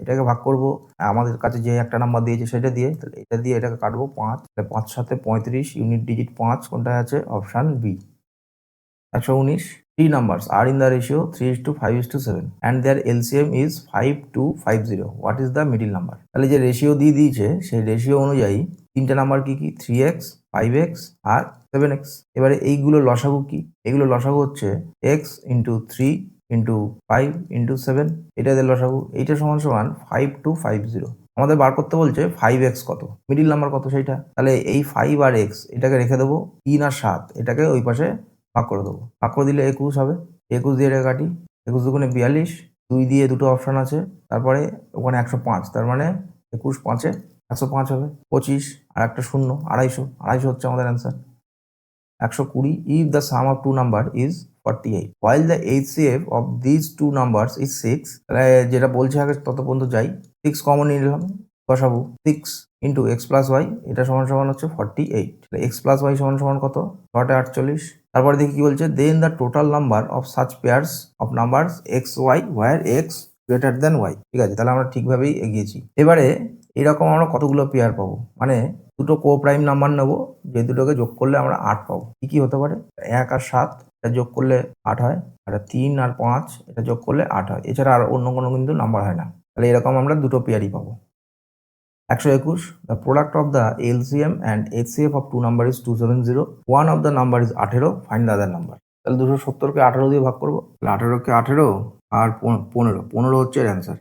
এটাকে ভাগ করব আমাদের কাছে যে একটা নাম্বার দিয়েছে সেটা দিয়ে। তাহলে এটা দিয়ে এটাকে কাটবো 5, তাহলে 5 7 35, ইউনিট ডিজিট 5 কোনটা আছে? Option B. 119, three numbers are in the ratio 3:5:7 and their LCM is 5250. What is the middle number? তাহলে যে রেশিও দিয়ে দিয়েছে সেই রেশিও অনুযায়ী তিনটা নাম্বার কি কি? 3x, 5x আর 7x। এবারে এইগুলো লসাগু কি? এগুলো লসাগু হচ্ছে x ইন্টু 3 ইন্টু 5 ইন্টু 7, এটা এদের লসাগু। এইটা সমান সমান 5250। আমাদের বার করতে বলছে 5x কত, মিডিল নাম্বার কত সেইটা। তাহলে এই 5 আর x এটাকে রেখে দেবো, 3 আর 7 এটাকে ওই পাশে ভাগ করে দেবো। ভাগ করে দিলে 21 হবে। 21 দিয়ে এটা কাটি, 21 দুগুণে 42, 2 দিয়ে দুটো অপশন আছে, তারপরে ওখানে 105, তার মানে 21 5-এ 105 হবে। 25 আর একটা শূন্য, 250 হচ্ছে আমাদের answer. 120 if the sum of two number is 48 while the HCF of these two numbers is 6 তাহলে যেটা বলছে আগে তত পর্যন্ত যাই 6 কমন নিয়ে নিলাম বসাবো 6 ইন্টু এক্স প্লাস ওয়াই এটা সমান সমান হচ্ছে 48 তাহলে এক্স প্লাস ওয়াই সমান সমান কত 48 তারপরে দেখি কি বলছে then the total number of such pairs of numbers X Y where X greater than Y ঠিক আছে তাহলে আমরা ঠিকভাবেই এগিয়েছি এবারে এরকম আমরা কতগুলো পেয়ার পাবো মানে দুটো কো প্রাইম নাম্বার নেবো যে দুটোকে যোগ করলে আমরা 8 পাবো কি হতে পারে 1 আর 7 এটা যোগ করলে 8 হয় আর 3 আর 5 এটা যোগ করলে 8 হয় এছাড়া আর অন্য কোনো কিন্তু নাম্বার হয় না তাহলে এরকম আমরা দুটো পেয়ারই পাবো 121 the product of the LCM and HCF of two number is 270 one of the number is 18 find the other number তাহলে 270 কে 18 দিয়ে ভাগ করব তাহলে 18 কে 18 আর 15 হচ্ছে এর answer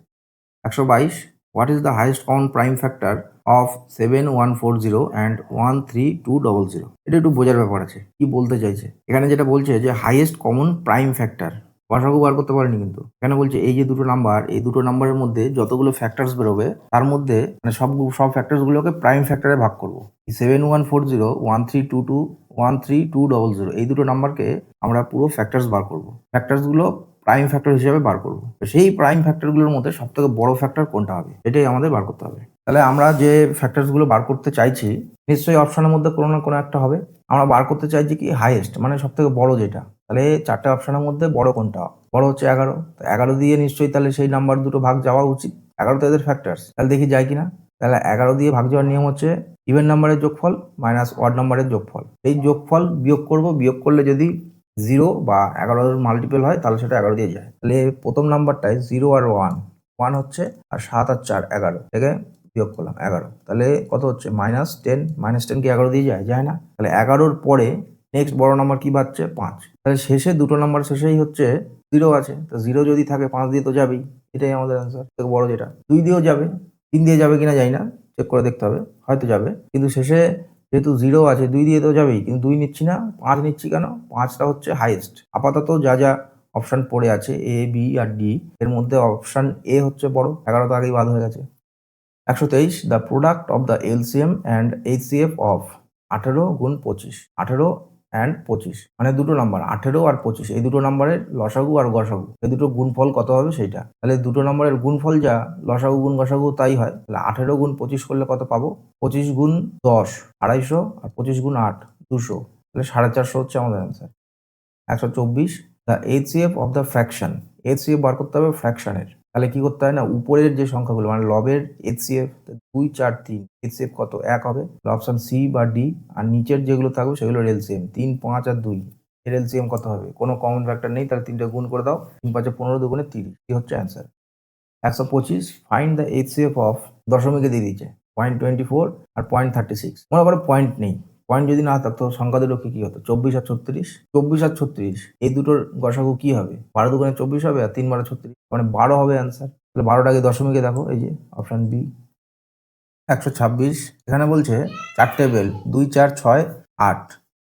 122 what is the highest common prime factor of 7140 and 13200 এটা একটু বোঝার ব্যাপার আছে কি বলতে চাইছে এখানে যেটা বলছে যে হাইয়েস্ট কমন প্রাইম ফ্যাক্টর গসাগু বার করতে পারেনি কিন্তু এখানে বলছে এই যে দুটো নাম্বার এই দুটো নাম্বারের মধ্যে যতগুলো ফ্যাক্টরস বেরোবে তার মধ্যে মানে সব ফ্যাক্টরস গুলোকে প্রাইম ফ্যাক্টরে ভাগ করব 7140 1322 13200 এই দুটো নাম্বারকে আমরা পুরো ফ্যাক্টরস বার করব ফ্যাক্টরস গুলো প্রাইম ফ্যাক্টর হিসেবে বার করব সেই প্রাইম ফ্যাক্টরগুলোর মধ্যে সবথেকে বড় ফ্যাক্টর কোনটা হবে এটাই আমাদের বার করতে হবে তাহলে আমরা যে ফ্যাক্টরসগুলো বার করতে চাইছি নিশ্চয়ই অপশনের মধ্যে কোনো না কোনো একটা হবে আমরা বার করতে চাইছি কি হাইয়েস্ট মানে সবথেকে বড় যেটা তাহলে চারটে অপশনের মধ্যে বড় কোনটা বড় হচ্ছে 11 তো 11 দিয়ে নিশ্চয়ই তাহলে সেই নাম্বার দুটো ভাগ যাওয়া উচিত 11 তো এদের ফ্যাক্টরস তাহলে দেখি যায় কিনা তাহলে 11 দিয়ে ভাগ যাওয়ার নিয়ম হচ্ছে ইভেন নাম্বারের যোগফল মাইনাস অড নাম্বারের যোগফল এই যোগফল বিয়োগ করব বিয়োগ করলে যদি 0 বা 11 মাল্টিপল হয় তাহলে সেটা 11 দিয়ে যায় তাহলে প্রথম নাম্বারটায় 0 আর 1 হচ্ছে আর 7 আর 4 11 থেকে বিয়োগ করলাম 11 তাহলে কত হচ্ছে -10 কি 11 দিয়ে যায় না তাহলে 11 পরে নেক্সট বড় নাম্বার কি বাড়ছে 5 তাহলে শেষে দুটো নাম্বার শেষেই হচ্ছে 0 আছে তো 0 যদি থাকে 5 দিয়ে তো যাবেই এটাই আমাদের অ্যান্সার থেকে বড় যেটা 2 দিয়েও যাবে 3 দিয়ে যাবে কিনা জানি না চেক করে দেখতে হবে হয়তো যাবে কিন্তু শেষে যেহেতু 0 আছে 2 দিয়ে তো যাবেই কিন্তু 2 নিচ্ছি না 5 নিচ্ছি কেন 5টা হচ্ছে হাইয়েস্ট আপাতত যা অপশন পড়ে আছে এ বি আর ডি এর মধ্যে অপশন এ হচ্ছে বড় 11 তো আগেই বাদ হয়ে গেছে 123 the product of the LCM and HCF of 18 গুণ 25 18 অ্যান্ড 25 মানে দুটো নাম্বার 18 আর 25 এই দুটো নাম্বারের লসাগু আর গসাগু এই দুটো গুণফল কত হবে সেইটা তাহলে দুটো নাম্বারের গুণফল যা লসাগু গুণ গসাগু তাই হয় তাহলে 18 গুণ 25 করলে কত পাবো 25 গুণ 10 250 আর 25 গুণ 8 200 তাহলে 450 হচ্ছে আমাদের answer 124 the HCF of the fraction HCF বার করতে হবে ফ্র্যাকশনের তাহলে কি করতে হয় না উপরের যে সংখ্যাগুলো মানে লবের এইচসিএফ 2 4 3 এইচসিএফ কত 1 হবে অপশন সি বা ডি আর নিচের যেগুলো থাকবে সেগুলোর এলসিএম 3 5 আর 2 এর এলসিএম কত হবে কোনো কমন ফ্যাক্টর নেই তাহলে 3টে গুণ করে দাও 3 5 15 2 30 কি হচ্ছে answer 125 find the HCF of দশমিকে দিয়ে দিয়েছে 0.24 আর 0.36 মনে করো পয়েন্ট নেই পয়েন্ট যদি না থাকতো সংখ্যা দুটো কি হতো 24 আর 36 এই দুটোর গসাগু কি হবে 12 দুগুণে 24 হবে আর 3 12 36 মানে 12 হবে অ্যান্সার তাহলে 12টাকে দশমিকে দেখো এই যে অপশন বি 126 এখানে বলছে চারটে বেল 2 4 6 8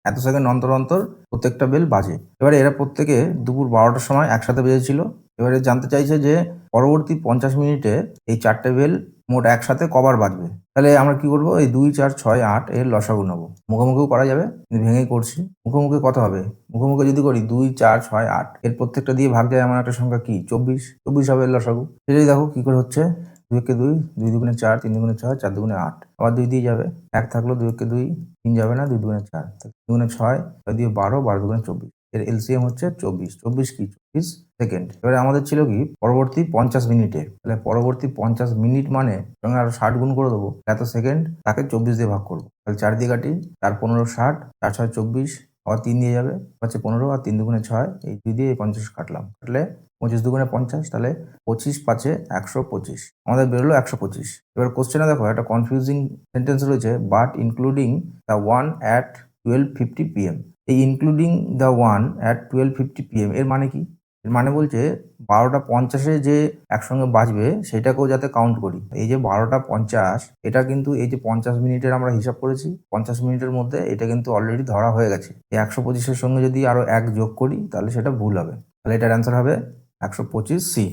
এত সেকেন্ড অন্তর অন্তর প্রত্যেকটা বেল বাজে এবারে এরা প্রত্যেকে দুপুর 12টার সময় একসাথে বেজেছিল এবারে জানতে চাইছে যে পরবর্তী 50 মিনিটে এই চারটে বেল মোট একসাথে কবার বাজবে তাহলে আমরা কি করবো এই 2 4 6 8 এর লসাগু নেবো মুখোমুখিও করা যাবে কিন্তু ভেঙেই করছি মুখোমুখি কত হবে মুখোমুখি যদি করি 2 4 6 8 এর প্রত্যেকটা দিয়ে ভাগ যায় এমন একটা সংখ্যা কি 24 হবে এর লসাগু সেটাই দেখো কি করে হচ্ছে 2 কে 2 2 দুগুণে 4 3 দুগুণে 6 4 দুগুণে 8 আবার 2 দিয়ে যাবে 1 থাকলো 2 কে 2 3 যাবে না 2 দুগুণে 4 2 দুগুণে 6 6 দিয়ে 12 12 দুগুণে 24 এর এলসিএম হচ্ছে 24 কি 24 সেকেন্ড এবারে আমাদের ছিল কি পরবর্তী 50 মিনিটে তাহলে পরবর্তী 50 মিনিট মানে সঙ্গে আরো 60 গুণ করে দেবো এত সেকেন্ড তাকে 24 দিয়ে ভাগ করবো তাহলে 4 দিয়ে কাটি 4 15 60 4 6 24 আবার 3 দিয়ে যাবে হচ্ছে 15 আর 3 দুগুণে 6 এই 2 দিয়ে 50 কাটলাম কাটলে 25 দুগুণে 50 তাহলে 25 5 125 আমাদের বেরোলো 125 এবার কোশ্চেনে দেখো একটা কনফিউজিং সেন্টেন্স রয়েছে but including the one at 12:50 PM এই including the one at 12:50 PM এর মানে কি এর মানে বলছে 12:50 যে একসঙ্গে বাজবে সেটাকেও যাতে কাউন্ট করি এই যে 12:50 এটা কিন্তু এই যে 50 মিনিটের আমরা হিসাব করেছি 50 মিনিটের মধ্যে এটা কিন্তু অলরেডি ধরা হয়ে গেছে এই 125 সঙ্গে যদি আরো 1 যোগ করি তাহলে সেটা ভুল হবে তাহলে এটার অ্যান্সার হবে 125 C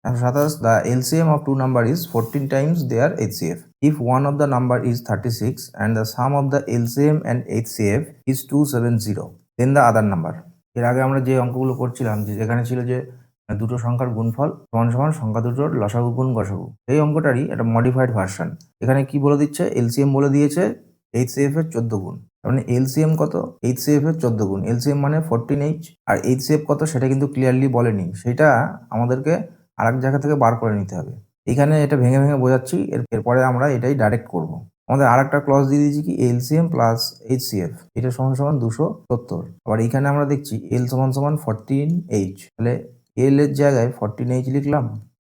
127, the LCM of two number is 14 times their HCF. If one of the number is 36 and the sum of the LCM and HCF is 270, then the other number. এর আগে আমরা যে অঙ্কগুলো করছিলাম যে যেখানে ছিল যে দুটো সংখ্যার গুণফল সমান সমান সংখ্যা দুটোর লসাগু গুণ গসাগু, এই অঙ্কটারই একটা মডিফাইড ভার্সন। এখানে কি বলে দিচ্ছে, এলসিএম বলে দিয়েছে এইচসিএফ এর 14 গুণ, মানে এলসিএম কত, এইচসিএফ এর 14 গুণ। এলসিএম মানে 14H, আর এইচসিএফ কত সেটা কিন্তু ক্লিয়ারলি বলেনি, সেটা আমাদেরকে আরেক জায়গা থেকে বার করে নিতে হবে। এখানে এটা ভেঙে ভেঙে বোঝাচ্ছি, এরপরে আমরা এটাই ডাইরেক্ট করব। আমাদের আরেকটা ক্লজ দিয়ে দিয়েছি কি, এলসিএম প্লাস এইচসিএফ এটা সমান সমান 270। আবার এখানে আমরা দেখছি এল সমান সমান 14H, তাহলে এল এর জায়গায় 14H লিখলাম,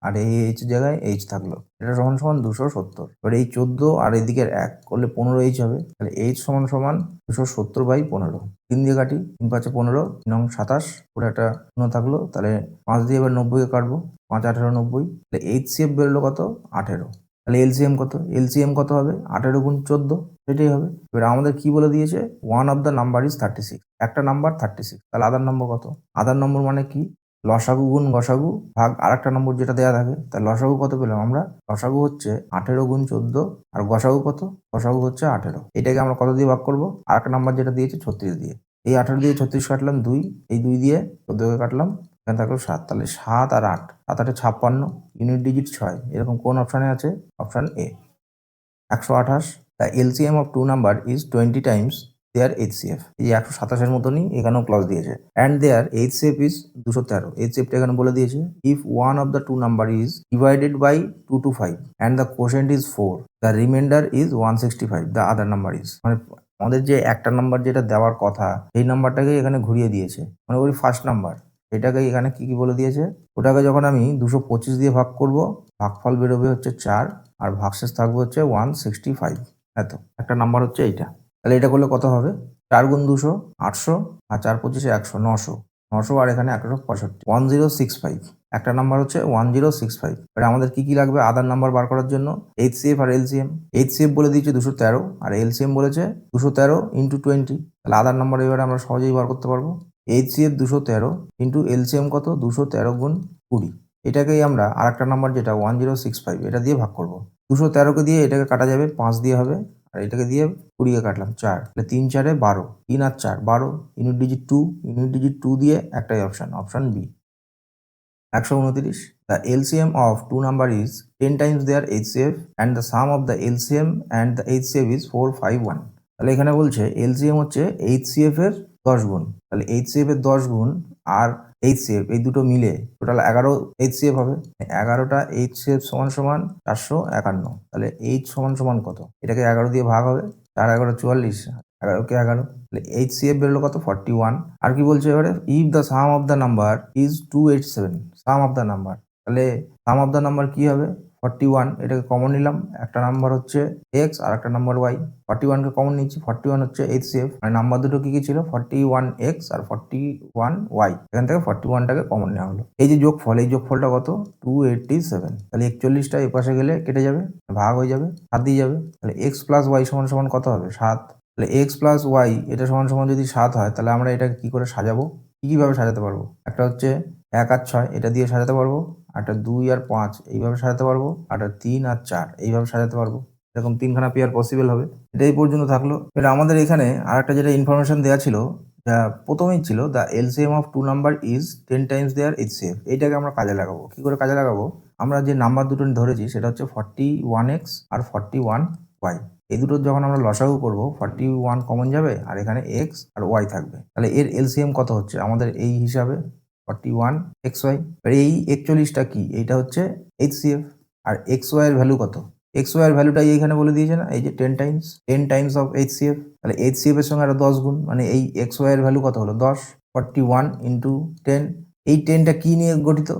আর এই এইচ জায়গায় এইচ থাকলো, এটা সমান সমান 270। এবার এই 14 আর এদিকের 1 করলে 15H হবে, তাহলে এইচ সমান সমান 270/15। 3 দিয়ে কাটি, 3 5 15, 9 27, পুরো একটা শূন্য থাকলো, তাহলে 5 দিয়ে এবার 90 কাটবো, 5 18 90, তাহলে এইচসিএফ বেরোলো কত, 18। তাহলে এলসিএম কত, এলসিএম কত হবে 18 গুণ 14, সেটাই হবে। এবার আমাদের কি বলে দিয়েছে, one of the number is 36, একটা নাম্বার 36, তাহলে আদার নম্বর কত, আদার নম্বর মানে কি, লসাগু গুণ গসাগু ভাগ আরেকটা নম্বর যেটা দেওয়া থাকে। তাহলে লসাগু কত পেলাম আমরা, লসাগু হচ্ছে 18 গুণ 14, আর গসাগু কত, গসাগু হচ্ছে 18। এটাকে আমরা কত দিয়ে ভাগ করবো, আরেকটা নাম্বার যেটা দিয়েছে 36 দিয়ে। এই 18 দিয়ে 36 কাটলাম 2, এই 2 দিয়ে 14কে কাটলাম, এখানে থাকলো 7, তাহলে 7 আর 8, 7 8 56, ইউনিট ডিজিট 6, এরকম কোন অপশানে আছে, option A 128। The LCM of two number is 20 times their HCF. এই 127 মতনই এখানেও ক্লজ দিয়েছে। অ্যান্ড দেয়ার এইচসিএফ ইজ 213, এইচসিএফটা এখানে বলে দিয়েছে। If one of the two number is divided by 2 to 5 and the quotient is 4, the remainder is 165, the other number is. মানে আমাদের যে একটা নাম্বার যেটা দেওয়ার কথা সেই নাম্বারটাকে এখানে ঘুরিয়ে দিয়েছে, মনে করি ফার্স্ট নাম্বার, এটাকে এখানে কি কি বলে দিয়েছে, ওটাকে যখন আমি 225 দিয়ে ভাগ করব, ভাগফল বেরোবে হচ্ছে 4, আর ভাগশেষ থাকবে হচ্ছে 165। এত একটা নাম্বার হচ্ছে এইটা। তাহলে এটা করলে কত হবে, 4 গুণ 200 800, আর 4 25 100, 900, 900, আর এখানে 165, 1065। একটা নাম্বার হচ্ছে 1065। এবার আমাদের কি কি লাগবে আদার নাম্বার বার করার জন্য, এইচসিএফ আর এলসিএম। এইচসিএফ বলে দিয়েছে 213, আর এলসিএম বলেছে 213 × 20। তাহলে আদার নাম্বার এবারে আমরা সহজেই বার করতে পারবো। এইচসিএফ 213 ইন্টু এলসিএম কত, 213 গুণ 20। এটাকেই আমরা আরেকটা নাম্বার যেটা 1065 এটা দিয়ে ভাগ করব। 213কে দিয়ে এটাকে কাটা যাবে, 5 দিয়ে হবে, আর এটাকে দিয়ে 20কে কাটলাম 4, তাহলে 3 4 12, 3 আর 4 12, ইউনিট ডিজিট 2, ইউনিট ডিজিট 2 দিয়ে একটাই option, option B 129। The LCM of two number is 10 times their HCF and the sum of the LCM and the HCF is 451। তাহলে এখানে বলছে LCM হচ্ছে HCF এর 10 গুণ, তাহলে HCF এর 10 গুণ আর HCF এই দুটো মিলে টোটাল 11 HCF হবে। 11টা HCF সমান সমান 451, তাহলে H সমান সমান কত, এটাকে 11 দিয়ে ভাগ হবে, 4 11 44, 11কে 11, তাহলে HCF বেরোলো কত, 41। আর কি বলছে এবারে, if the sum of the number is 287, some of the number, তাহলে সাম অফ দ্য নাম্বার কি হবে, 41, এটাকে কমন নিলাম, একটা নাম্বার হচ্ছে এক্স আর একটা নাম্বার ওয়াই, 41কে কমন নিচ্ছি, 41 হচ্ছে এইচসিএফ, মানে নাম্বার দুটো কি কি ছিল, 41x আর 41y, এখান থেকে 41টাকে কমন নেওয়া হলো। এই যে যোগফল, এই যোগফলটা কত, 287, তাহলে 41টা এ পাশে গেলে কেটে যাবে, ভাগ হয়ে যাবে, 7 দিয়ে যাবে, তাহলে x প্লাস ওয়াই সমান সমান কত হবে, 7। তাহলে এক্স প্লাস ওয়াই এটা সমান সমান যদি 7 হয়, তাহলে আমরা এটাকে কি করে সাজাবো, কীভাবে সাজাতে পারবো, একটা হচ্ছে 1 আর 6 এটা দিয়ে সাজাতে পারবো, একটা 2 আর 5 এইভাবে সাজাতে পারবো, একটা 3 আর 4 এইভাবে সাজাতে পারবো, এরকম 3খানা পেয়ার পসিবল হবে। এটা এই পর্যন্ত থাকলো। এটা আমাদের এখানে আরেকটা যেটা ইনফরমেশন দেওয়া ছিল, যা প্রথমেই ছিল, the LCM of two number is 10 times their HCF. এইটাকে আমরা কাজে লাগাবো, কি করে কাজে লাগাবো, আমরা যে নাম্বার দুটো ধরেছি সেটা হচ্ছে 41x আর 41y, এই দুটোর যখন আমরা লসাগু করবো 41 কমন যাবে, আর এখানে এক্স আর ওয়াই থাকবে, তাহলে এর এলসিএম কত হচ্ছে আমাদের এই হিসাবে 41xy। এই 41টা কি, এইটা হচ্ছে এইচসিএফ, আর xy এর ভ্যালু কত, xy এর ভ্যালুটাই এইখানে বলে দিয়েছে না, এই যে 10 টাইমস অফ এইচসিএফ, তাহলে এইচসিএফ এর সঙ্গে আরো 10 গুণ, মানে এই xy এর ভ্যালু কত হলো 10, 41 × 10। এই 10টা কি নিয়ে গঠিত,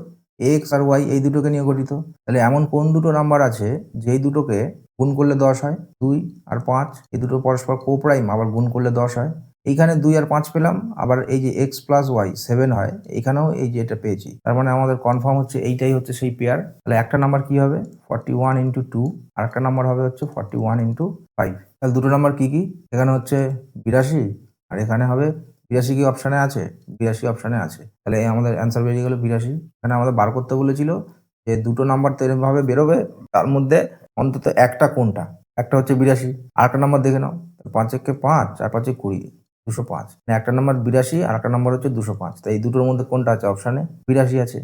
এক্স আর ওয়াই এই দুটোকে নিয়ে গঠিত। তাহলে এমন কোন দুটো নাম্বার আছে যেই দুটোকে গুণ করলে 10 হয়, 2 আর 5, এই দুটো পরস্পর কোপ্রাইম, আবার গুণ করলে 10 হয়। এইখানে 2 আর 5 পেলাম, আবার এই যে x প্লাস ওয়াই 7 হয়, এখানেও এই যে এটা পেয়েছি, তার মানে আমাদের কনফার্ম হচ্ছে এইটাই হচ্ছে সেই পেয়ার। তাহলে একটা নাম্বার কি হবে 41 × 2, আর একটা নাম্বার হবে হচ্ছে 41 × 5। তাহলে দুটো নাম্বার কি কি, এখানে হচ্ছে 82, আর এখানে হবে 82 কি অপশানে আছে, 82 অপশানে আছে, তাহলে আমাদের অ্যান্সার বেরিয়ে গেল 82। এখানে আমাদের বার করতে বলেছিল যে দুটো নাম্বার তো এরকমভাবে বেরোবে, তার মধ্যে অন্তত একটা কোনটা, একটা হচ্ছে 82, আর একটা নাম্বার দেখে নাও, 5 একে 5 আর 5 এ 20, 205, মানে একটা নাম্বার 82 আর একটা নাম্বার হচ্ছে 205, তাই এই দুটোর মধ্যে কোনটা আছে, অপশানে 82 আছে।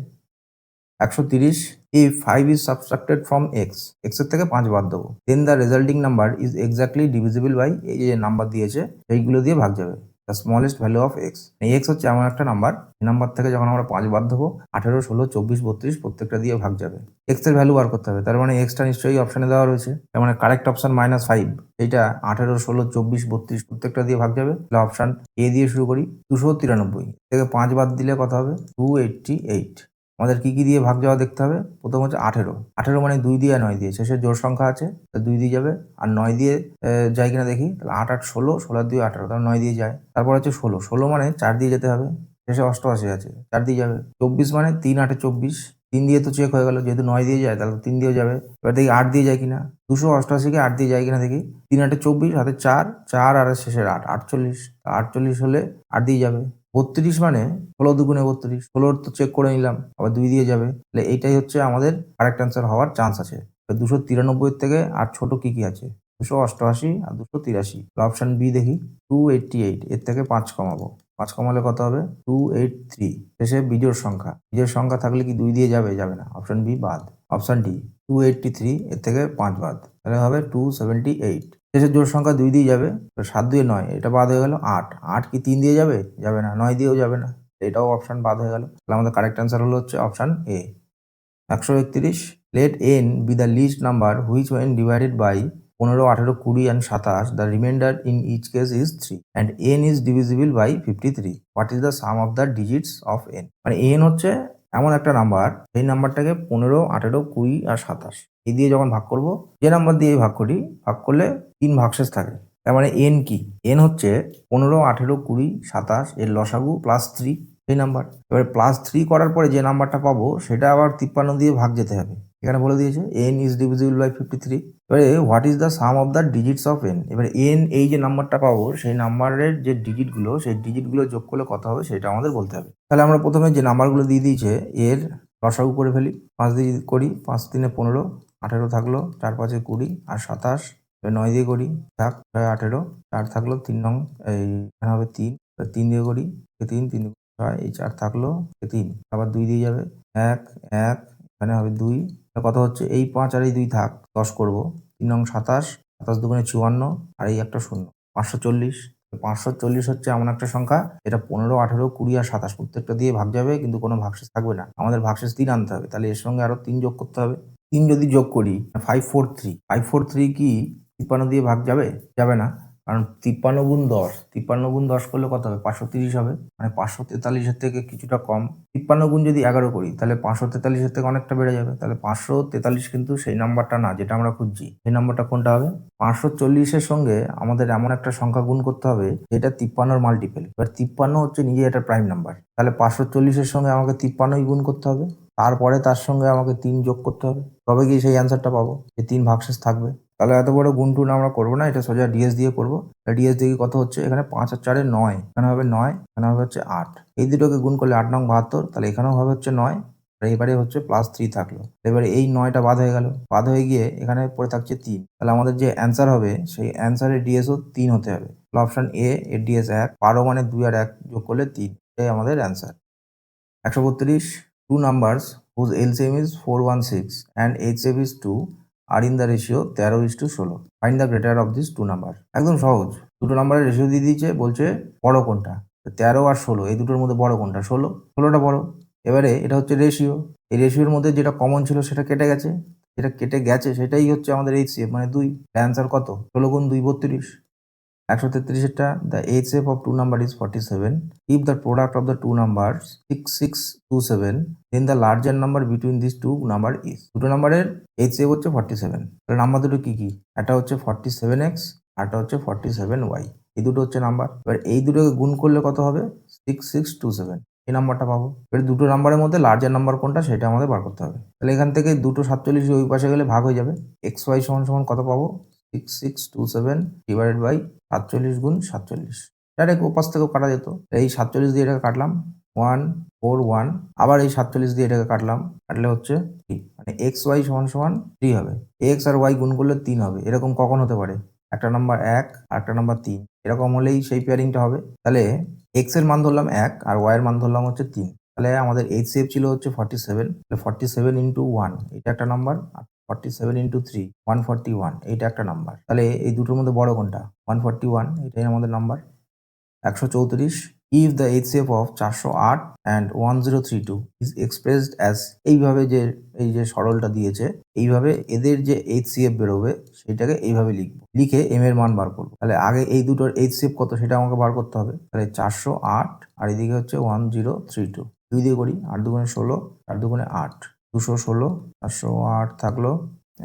130, if 5 is subtracted from x, x এর থেকে 5 বাদ দেবো, then the resulting number is exactly divisible by এই যে নাম্বার দিয়েছে এইগুলো দিয়ে ভাগ যাবে, the smallest value of x। এই x হচ্ছে এমন একটা নাম্বার, এই নাম্বার থেকে যখন আমরা 5 বাদ দেবো 18, 16, 24, 32 প্রত্যেকটা দিয়ে ভাগ যাবে, x এর ভ্যালু বার করতে হবে, তার মানে x টা নিশ্চয়ই অপশানে দেওয়া রয়েছে, তার মানে কারেক্ট অপশন -5, এইটা 18, 16, 24, 32 প্রত্যেকটা দিয়ে ভাগ যাবে, তাহলে অপশন এ দিয়ে শুরু করি। 293 থেকে 5 বাদ দিলে কত হবে, 288। আমাদের কি কি দিয়ে ভাগ যাওয়া দেখতে হবে, প্রথম হচ্ছে 18, 18 মানে 2 দিয়ে আর 9 দিয়ে, শেষে জোড় সংখ্যা আছে, 2 দিয়ে যাবে, আর 9 দিয়ে যায় কিনা দেখি, তাহলে 8 8 16, 16 2 18, তাহলে 9 দিয়ে যায়। তারপর হচ্ছে 16, 16 মানে 4 দিয়ে যেতে হবে, শেষে 88 আছে, 4 দিয়ে যাবে। 24 মানে 3 8 24, 3 দিয়ে তো চেক হয়ে গেল, যেহেতু 9 দিয়ে যায় তাহলে 3 দিয়েও যাবে। এবার দেখি 8 দিয়ে যায় কিনা, 288 কে 8 দিয়ে যায় কিনা দেখি, 3 8 24, হাতে 4 4 আর শেষের 8, 48, 48 হলে 8 দিয়ে যাবে। 32 মানে 16 দুগুণে 32, 16 তো চেক করে নিলাম, আবার 2 দিয়ে যাবে, তাহলে এইটাই হচ্ছে আমাদের কারেক্ট অ্যান্সার হওয়ার চান্স আছে। 293 থেকে আর ছোট কি কি আছে, 288 আর 283, অপশন বি দেখি, 288, এর থেকে 5 কমাবো, 5 কমালে কত হবে, 283, শেষে বিজোড় সংখ্যা, বিজোড় সংখ্যা থাকলে কি 2 দিয়ে যাবে, যাবে না, অপশন বি বাদ। অপশন ডি 283, এর থেকে 5 বাদ, তাহলে হবে 278, শেষের জোড় সংখ্যা 2 দিয়ে যাবে, 7 2 9, এটা বাদ হয়ে গেল, 8 8 কি 3 দিয়ে যাবে, যাবে না, 9 দিয়েও যাবে না, এটাও অপশন বাদ হয়ে গেল, তাহলে আমাদের কারেক্ট অ্যান্সার হলো হচ্ছে option A. 131, let n be the least number which when divided by 15, 18, 20 and 27, the remainder in each case is 3 and n is divisible by 53. What is the sum of the digits of n? মানে n হচ্ছে এমন একটা number, সেই নাম্বারটাকে 15, 18, 20 আর 27 এই দিয়ে যখন ভাগ করব, যে নাম্বার দিয়ে ভাগ করি, ভাগ করলে 3 ভাগশেষ থাকে, তার মানে n কি, n হচ্ছে 15, 18, 20, 27 এর লসাগু প্লাস 3 সেই নাম্বার। এবারে +3 করার পরে যে নাম্বারটা পাবো সেটা আবার 53 দিয়ে ভাগ যেতে হবে, এখানে বলে দিয়েছে n is divisible by 53। এবারে what is the sum of the digits of n, এবারে n এই যে নাম্বারটা পাবো সেই নাম্বারের যে ডিজিটগুলো, সেই ডিজিটগুলো যোগ করলে কত হবে সেটা আমাদের বলতে হবে। তাহলে আমরা প্রথমে যে নাম্বারগুলো দিয়ে দিয়েছে এর লসাগু করে ফেলি, 5 দিয়ে করি, 5 3 15, 18 থাকলো, 4 5 20 আর 27, 9 দিয়ে করি, থাক 18, 4 থাকলো, 3 নং এই এখানে হবে 3, 3 দিয়ে করি, 3 3 6, এই 4 থাকলো, 3 আবার 2 দিয়ে যাবে, 1 1, এখানে হবে 2, কত হচ্ছে, এই 5 আর এই 2 থাক, 10 করবো, 3 নং 27, 27 দুগুণে 54 আর এই একটা 0, 540। 540 হচ্ছে এমন একটা সংখ্যা যেটা 15, 18, 20 আর 27 প্রত্যেকটা দিয়ে ভাগ যাবে, কিন্তু কোনো ভাগশেষ থাকবে না, আমাদের ভাগশেষ 3 আনতে হবে, তাহলে এর সঙ্গে আরো 3 যোগ করতে হবে। 3 যদি যোগ করি 543, 543 কি 53 দিয়ে ভাগ যাবে, যাবে না, কারণ 53 গুণ 10, 53 গুণ 10 করলে কত হবে, 530 হবে, মানে 543-এর থেকে কিছুটা কম। 53 গুণ যদি 11 করি তাহলে 543-এর থেকে অনেকটা বেড়ে যাবে, তাহলে 543 কিন্তু সেই নাম্বারটা না যেটা আমরা খুঁজছি, সেই নাম্বারটা কোনটা হবে, 540-এর সঙ্গে আমাদের এমন একটা সংখ্যা গুণ করতে হবে যেটা 53-র মাল্টিপল, এবার 53 হচ্ছে নিজে একটা প্রাইম নাম্বার, তাহলে 540-এর সঙ্গে আমাকে 53ই গুণ করতে হবে, তারপরে তার সঙ্গে আমাকে 3 যোগ করতে হবে, তবে গিয়ে সেই অ্যান্সারটা পাবো, যে 3 ভাগশেষ থাকবে। তাহলে এত বড় গুণ টুন আমরা করবো না, এটা সোজা ডিএস দিয়ে করবো। ডিএস দিয়ে কত হচ্ছে, এখানে 5 আর 4 9, এখানে হবে 9, এখানে হবে হচ্ছে 8, এই দুটোকে গুণ করলে 8 নং 72, তাহলে এখানেও হবে হচ্ছে 9, আর এবারে হচ্ছে +3 থাকলো, এবারে এই 9টা বাদ হয়ে গেল, বাদ হয়ে গিয়ে এখানে পড়ে থাকছে 3, তাহলে আমাদের যে অ্যান্সার হবে সেই অ্যান্সারের ডিএসও 3 হতে হবে, অপশন এ এর ডিএস 1, 12 মানে 2 আর 1 যোগ করলে 3, এটাই আমাদের answer. 132, two numbers whose LCM is 416 and HCF is 2 are in the ratio 13:16. Find the greater of these two numbers. একদম সহজ, দুটো নাম্বারের রেশিও দিয়ে দিয়েছে, বলছে বড় কোনটা, 13 আর 16 এই দুটোর মধ্যে বড় কোনটা, 16টা বড়। এবারে এটা হচ্ছে রেশিও, এই রেশিওর মধ্যে যেটা কমন ছিল সেটা কেটে গেছে, যেটা কেটে গেছে সেটাই হচ্ছে আমাদের HCF মানে 2, অ্যান্সার কত, 16 গুণ 2 32। 133-এরটা, the HCF of two number is 47. If the product of the two numbers 6627, then the larger number between these two number is, দুটো নাম্বারের HCF হচ্ছে 47, তাহলে নাম্বার দুটো কি কি, একটা হচ্ছে 47x আর একটা হচ্ছে 47y, এই দুটো হচ্ছে নাম্বার। এবার এই দুটোকে গুণ করলে কত হবে, 6627, এই নাম্বারটা পাবো। এবার দুটো নাম্বারের মধ্যে লার্জার নাম্বার কোনটা সেটা আমাদের বার করতে হবে, তাহলে এখান থেকে দুটো 47 ওই পাশে গেলে ভাগ হয়ে যাবে, xy সমান সমান কত পাবো, 6627 ডিভাইডেড বাই 47 গুণ 47, ডাইরেক্ট ওপাশ থেকেও কাটা যেত, এই 47 দিয়ে এটাকে কাটলাম, 141, আবার এই 47 দিয়ে এটাকে কাটলে হচ্ছে 3, মানে এক্স ওয়াই সমান সমান 3 হবে। এক্স আর ওয়াই গুণ করলে 3 হবে। এরকম কখন হতে পারে? একটা নাম্বার 1 আর একটা নাম্বার 3, এরকম হলেই সেই পেয়ারিংটা হবে। তাহলে এক্স এর মান ধরলাম 1 আর ওয়াই এর মান ধরলাম হচ্ছে 3। তাহলে আমাদের এইচসিএফ ছিল হচ্ছে 47, তাহলে 47 ইন্টু 1 এটা একটা নাম্বার, আর 47 ইন্টু 3 141 এইটা একটা নাম্বার। তাহলে এই দুটোর মধ্যে বড় কোনটা? 141, এটাই আমাদের number. 134, if the HCF of 408 and 1032 is expressed as, এইভাবে যে এই যে সরলটা দিয়েছে, এইভাবে এদের যে HCF বেরোবে সেটাকে এইভাবে লিখবো, লিখে m এর মান বার করবো। তাহলে আগে এই দুটোর HCF কত সেটা আমাকে বার করতে হবে। তাহলে 408 আর এদিকে হচ্ছে 1032, 2 দিয়ে করি, 8 দুগুণে 16, 4 দুগুণে 8, 216, 408 থাকলো,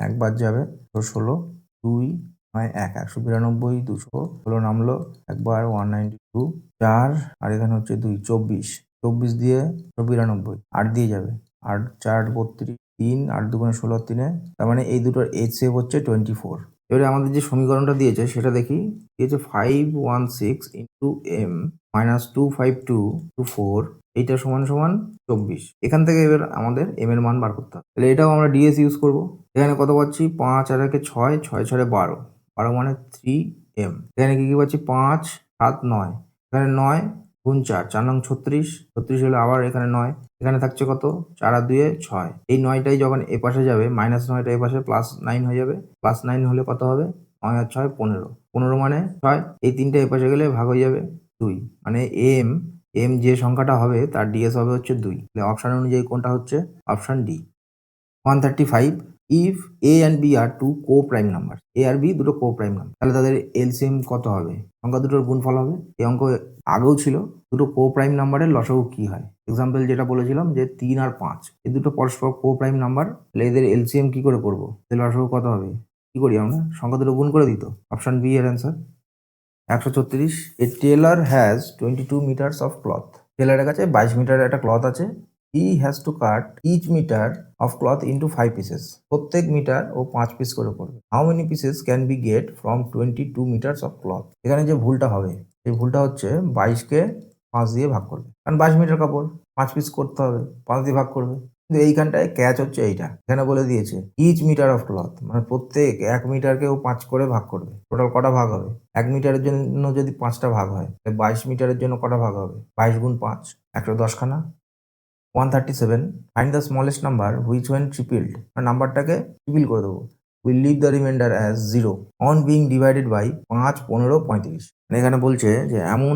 একবার যাবে, 16, 2 1, 192, 216 নামলো, একবার 192, 4 আর এখানে হচ্ছে 2, 24, 24 দিয়ে 92, 8 দিয়ে যাবে, 8 4 32, 3, 8 দুগুণে 16, 3, তার মানে এই দুটোর HCF হচ্ছে 24। এবারে আমাদের যে সমীকরণটা দিয়েছে সেটা দেখি, দিয়েছে 516 ইন্টু m মাইনাস 252 টু 4, এইটা সমান সমান 24। এখান থেকে এবার আমাদের m এর মান বার করতে হবে। তাহলে এটাও আমরা ডিএস ইউজ করবো। এখানে কত পাচ্ছি? 5 আর 1 6, 6 6 12, 12 মানে 3m। এখানে কি পাচ্ছি? 5 7 9, এখানে 9 গুণ 4, 4 নং 36, 36 হলে আবার এখানে 9, এখানে থাকছে কত? 4 আর 2 6। এই 9টাই যখন এ পাশে যাবে, মাইনাস 9টা এ পাশে প্লাস 9 হয়ে যাবে। প্লাস 9 হলে কত হবে? 9 আর 6 15, 15 মানে 6, এই তিনটে এ পাশে গেলে ভাগ হয়ে যাবে 2, মানে এম যে সংখ্যাটা হবে তার ডিএস হবে হচ্ছে 2। তাহলে অপশন অনুযায়ী কোনটা হচ্ছে? Option D. 135, if a and b are two co-prime numbers, a আর b দুটো co-prime নাম্বার, তাহলে তাদের এলসিএম কত হবে? সংখ্যা দুটোর গুণফল হবে। এই অঙ্ক আগেও ছিল। দুটো co-prime নাম্বারের লসাগু কি হয়? এক্সাম্পল যেটা বলেছিলাম যে 3 আর 5, এই দুটো পরস্পর co-prime নাম্বার, তাহলে এদের এলসিএম কি করে করবো? তাহলে লসাগু কত হবে? কি করি আমরা? সংখ্যা দুটো গুণ করে দিত। অপশন বি এর answer. 136, a tailor has 22 meters of cloth, টেলারের কাছে 22 মিটারের একটা ক্লথ আছে। He has to cut each meter of cloth into 5 pieces, প্রত্যেক মিটার ও 5 পিস করে করবে। How many pieces can be get from 22 meters of cloth? এখানে যে ভুলটা হবে, এই ভুলটা হচ্ছে 22কে 5 দিয়ে ভাগ করবে, কারণ 22 মিটার কাপড় 5 পিস করতে হবে, 5 দিয়ে ভাগ করবে। কিন্তু এইখানটায় ক্যাচ হচ্ছে এইটা, এখানে বলে দিয়েছে ইচ মিটার অফ ক্লথ, মানে প্রত্যেক 1 মিটারকেও 5 করে ভাগ করবে। টোটাল কটা ভাগ হবে? 1 মিটারের জন্য যদি 5টা ভাগ হয়, তাহলে 22 মিটারের জন্য কটা ভাগ হবে? 22 গুণ 5, 110 খানা। 137, find the smallest number which when tripled, নাম্বারটাকে ট্রিপল করে দেবো। Will leave the remainder as 0 on being divided by 5, 15, 35। এখানে বলছে যে এমন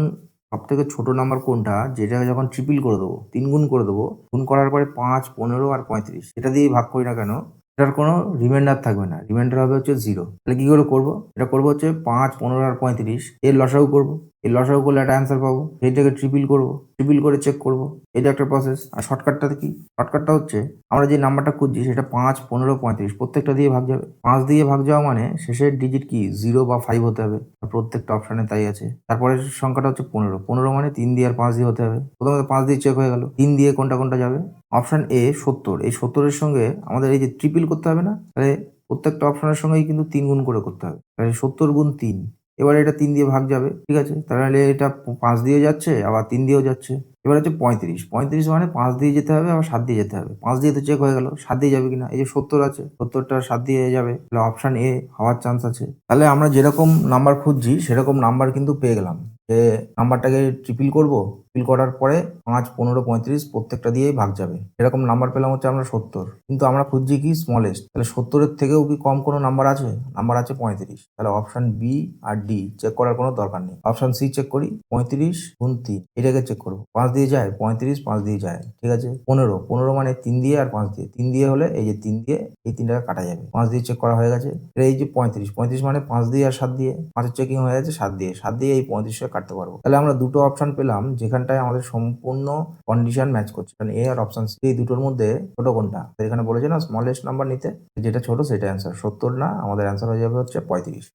সব থেকে ছোট নাম্বার কোনটা যেটাকে যখন ট্রিপল করে দেবো, 3 গুণ করে দেবো, গুণ করার পরে 5, 15 আর 35 এটা দিয়েই ভাগ করি না কেন, এটার কোনো রিমাইন্ডার থাকবে না, রিমাইন্ডার হবে হচ্ছে 0। তাহলে কি করে করবো? এটা করবো হচ্ছে 5, 15 আর 35 এর লসাগু করবো। এই লসাগু করলে একটা অ্যান্সার পাবো, সেইটাকে ট্রিপল করবো, ট্রিপল করে চেক করবো, এটা একটা প্রসেস। আর শর্টকাটটা কি? শর্টকাটটা হচ্ছে আমরা যে নাম্বারটা খুঁজছি সেটা 5, 15, 35 প্রত্যেকটা দিয়ে ভাগ যাবে। 5 দিয়ে ভাগ যাওয়া মানে শেষের ডিজিট কি 0 বা 5 হতে হবে, প্রত্যেকটা অপশনে তাই আছে। তারপরে সংখ্যাটা হচ্ছে 15, 15 মানে 3 দিয়ে আর 5 দিয়ে হতে হবে। প্রথমে 5 দিয়ে চেক হয়ে গেল, 3 দিয়ে কোনটা কোনটা যাবে? অপশন এ 70, এই 70-এর সঙ্গে আমাদের এই যে ট্রিপল করতে হবে না, তাহলে প্রত্যেকটা অপশনের সঙ্গেই কিন্তু 3 গুণ করে করতে হবে, তাহলে 70 গুণ 3। এবারে এটা 3 দিয়ে ভাগ যাবে, ঠিক আছে, তাহলে এটা 5 দিয়ে যাচ্ছে, আবার 3 দিয়েও যাচ্ছে। এবার হচ্ছে 35, 35 মানে 5 দিয়ে যেতে হবে, আবার 7 দিয়ে যেতে হবে। 5 দিয়ে তো চেক হয়ে গেল, 7 দিয়ে যাবে কিনা, এই যে 70 আছে, 70টা 7 দিয়ে যাবে, তাহলে অপশন এ হওয়ার চান্স আছে। তাহলে আমরা যেরকম নাম্বার খুঁজছি সেরকম নাম্বার কিন্তু পেয়ে গেলাম, যে নাম্বারটাকে ট্রিপল করব, ট্রিপল করার পরে 5, 15, 35 প্রত্যেকটা দিয়েই ভাগ যাবে, এরকম নাম্বার পেলাম হচ্ছে আমরা 70। কিন্তু আমরা খুঁজছি কি স্মলেস্ট, তাহলে 70-এর থেকেও কি কম কোনো নাম্বার আছে? নাম্বার আছে 35। তাহলে অপশন বি আর ডি চেক করার কোনো দরকার নেই। অপশন সি চেক করি, 35 গুণ 3, এটাকে চেক করবো। 5 দিয়ে যায়, 35 5 দিয়ে যায়, ঠিক আছে। 15, 15 মানে 3 দিয়ে আর 5 দিয়ে, 3 দিয়ে হলে এই যে 3 দিয়ে এই 3টাকে কাটা যাবে, 5 দিয়ে চেক করা হয়ে গেছে। এই যে 35, 35 মানে 5 দিয়ে আর 7 দিয়ে, 5-এর চেকিং হয়ে গেছে, 7 দিয়ে, 7 দিয়ে এই 35টা কাটতে পারবো। তাহলে আমরা দুটো অপশন পেলাম যেখানটায় আমাদের সম্পূর্ণ কন্ডিশন ম্যাচ করছে, কারণ এ আর অপশন সি এই দুটোর মধ্যে ছোট কোনটা? এখানে বলেছে না স্মলেস্ট নাম্বার নিতে, যেটা ছোট সেটা অ্যান্সার। 70 না, আমাদের অ্যান্সার হয়ে যাবে হচ্ছে 35।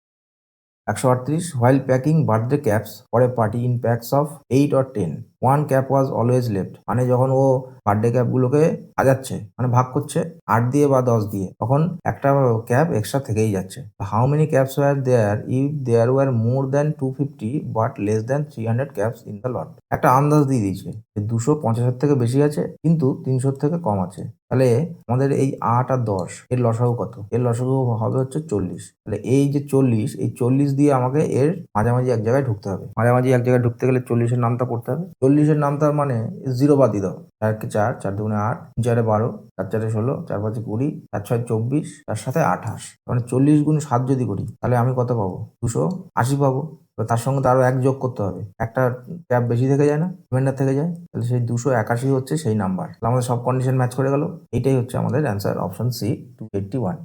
138 while packing birthday caps for a party in packs of 8 or 10 one cap was always left মানে যখন ও বার্থডে ক্যাপগুলোকে সাজাচ্ছে মানে ভাগ করছে 8 দিয়ে বা 10 দিয়ে তখন একটা ক্যাপ এক্সট্রা থেকেই যাচ্ছে how many caps were there if there were more than 250 but less than 300 caps in the lot একটা আন্দাজ দিয়ে দিয়েছে যে 250 থেকে বেশি আছে কিন্তু 300 থেকে কম আছে তাহলে আমাদের এই 8 আর 10 এর লসাগু কত এর লসাগু হবে হচ্ছে 40 তাহলে এই যে 40 এই 40 দিয়ে আমাকে এর মাঝামাঝি এক জায়গায় ঢুকতে হবে মাঝামাঝি এক জায়গায় ঢুকতে গেলে 40 এর নামটা করতে হবে 40 এর নামটা মানে 0 বাদ দিয়ে দাও 4 4 4 2 8 4 12 4 4 16 4 5 20 4 6 24 তার সাথে 28 মানে 40 গুণ 7 যদি করি তাহলে আমি কত পাবো 280 পাবো তার সঙ্গে তো আরো এক যোগ করতে হবে একটা ক্যাপ বেশি থেকে যায় না রিমাইন্ডার থেকে যায় তাহলে সেই 281 হচ্ছে সেই নাম্বার আমাদের সব কন্ডিশন ম্যাচ করে গেল এটাই হচ্ছে আমাদের answer option C 281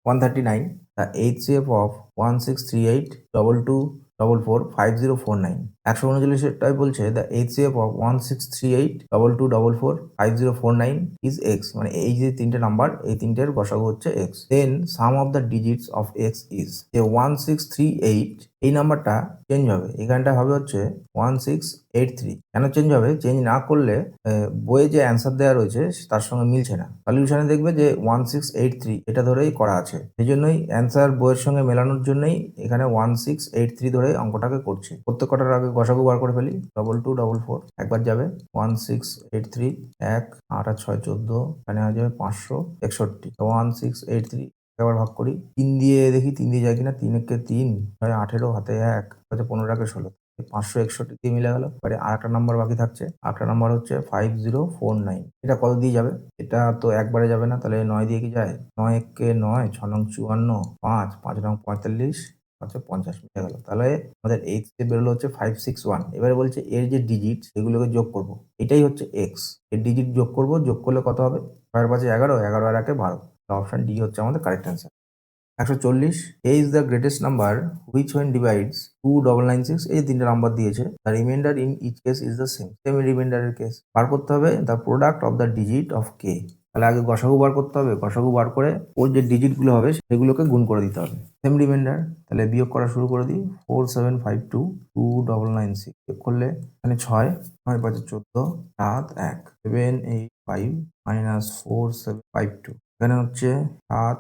139 the HCF of 163822445049 139টাই বলছে the HCF of 163822445049 is x মানে এই যে তিনটে নাম্বার এই তিনটের গসাগু হচ্ছে x then sum of the digits of x is যে 1638 এই নাম্বারটা চেঞ্জ হবে এখানটা হবে হচ্ছে 1683 কেন চেঞ্জ হবে চেঞ্জ না করলে বইয়ে যে অ্যান্সার দেওয়া রয়েছে তার সঙ্গে মিলছে না সলিউশনে দেখবে যে 1683 এটা ধরেই করা আছে সেই জন্যই অ্যান্সার বইয়ের সঙ্গে মেলানোর জন্যই এখানে 1683 ধরে অঙ্কটাকে করছি প্রত্যেক কটার আগে গসাগু বার করে ফেলি 2244 একবার যাবে 1683 এক 8 আর 6 14 এখানে হয়ে যাবে 561 1683 একবার ভাগ করি 3 দিয়ে দেখি 3 দিয়ে যায় কিনা 3 একে 3 ছয় 18 হাতে 1 হাতে 15 একে 16 561 দিয়ে মিলে গেল এবারে আর একটা নাম্বার বাকি থাকছে একটা নাম্বার হচ্ছে 5049 এটা কত দিয়ে যাবে এটা তো একবারে যাবে না তাহলে 9 দিয়ে কি যায় 9 একে 9 6 নং 54 5 5 নং 45 হচ্ছে 50 মিলে গেল তাহলে আমাদের x তে বেরোলো হচ্ছে 561 এবারে বলছে এর যে ডিজিট সেগুলোকে যোগ করব এটাই হচ্ছে x এর ডিজিট যোগ করব যোগ করলে কত হবে 6 এর 5 11 11 আর 1 12 অপশন ডি হচ্ছে আমাদের correct answer 140 a is the greatest number which when divides 2996 এই তিনটা নাম্বার দিয়েছে the remainder in each case is the same remainder এর কেস বার করতে হবে the product of the digit of k তাহলে আগে গসাগু বার করতে হবে গসাগু বার করে ওর যে ডিজিট গুলো হবে সেগুলোকে গুণ করে দিতে হবে সেম রিমাইন্ডার তাহলে বিয়োগ করা শুরু করে দিই 4752 2996 বিয়োগ করলে এখানে 6 9 5 14 7 1 785 মাইনাস 4752 এখানে হচ্ছে 7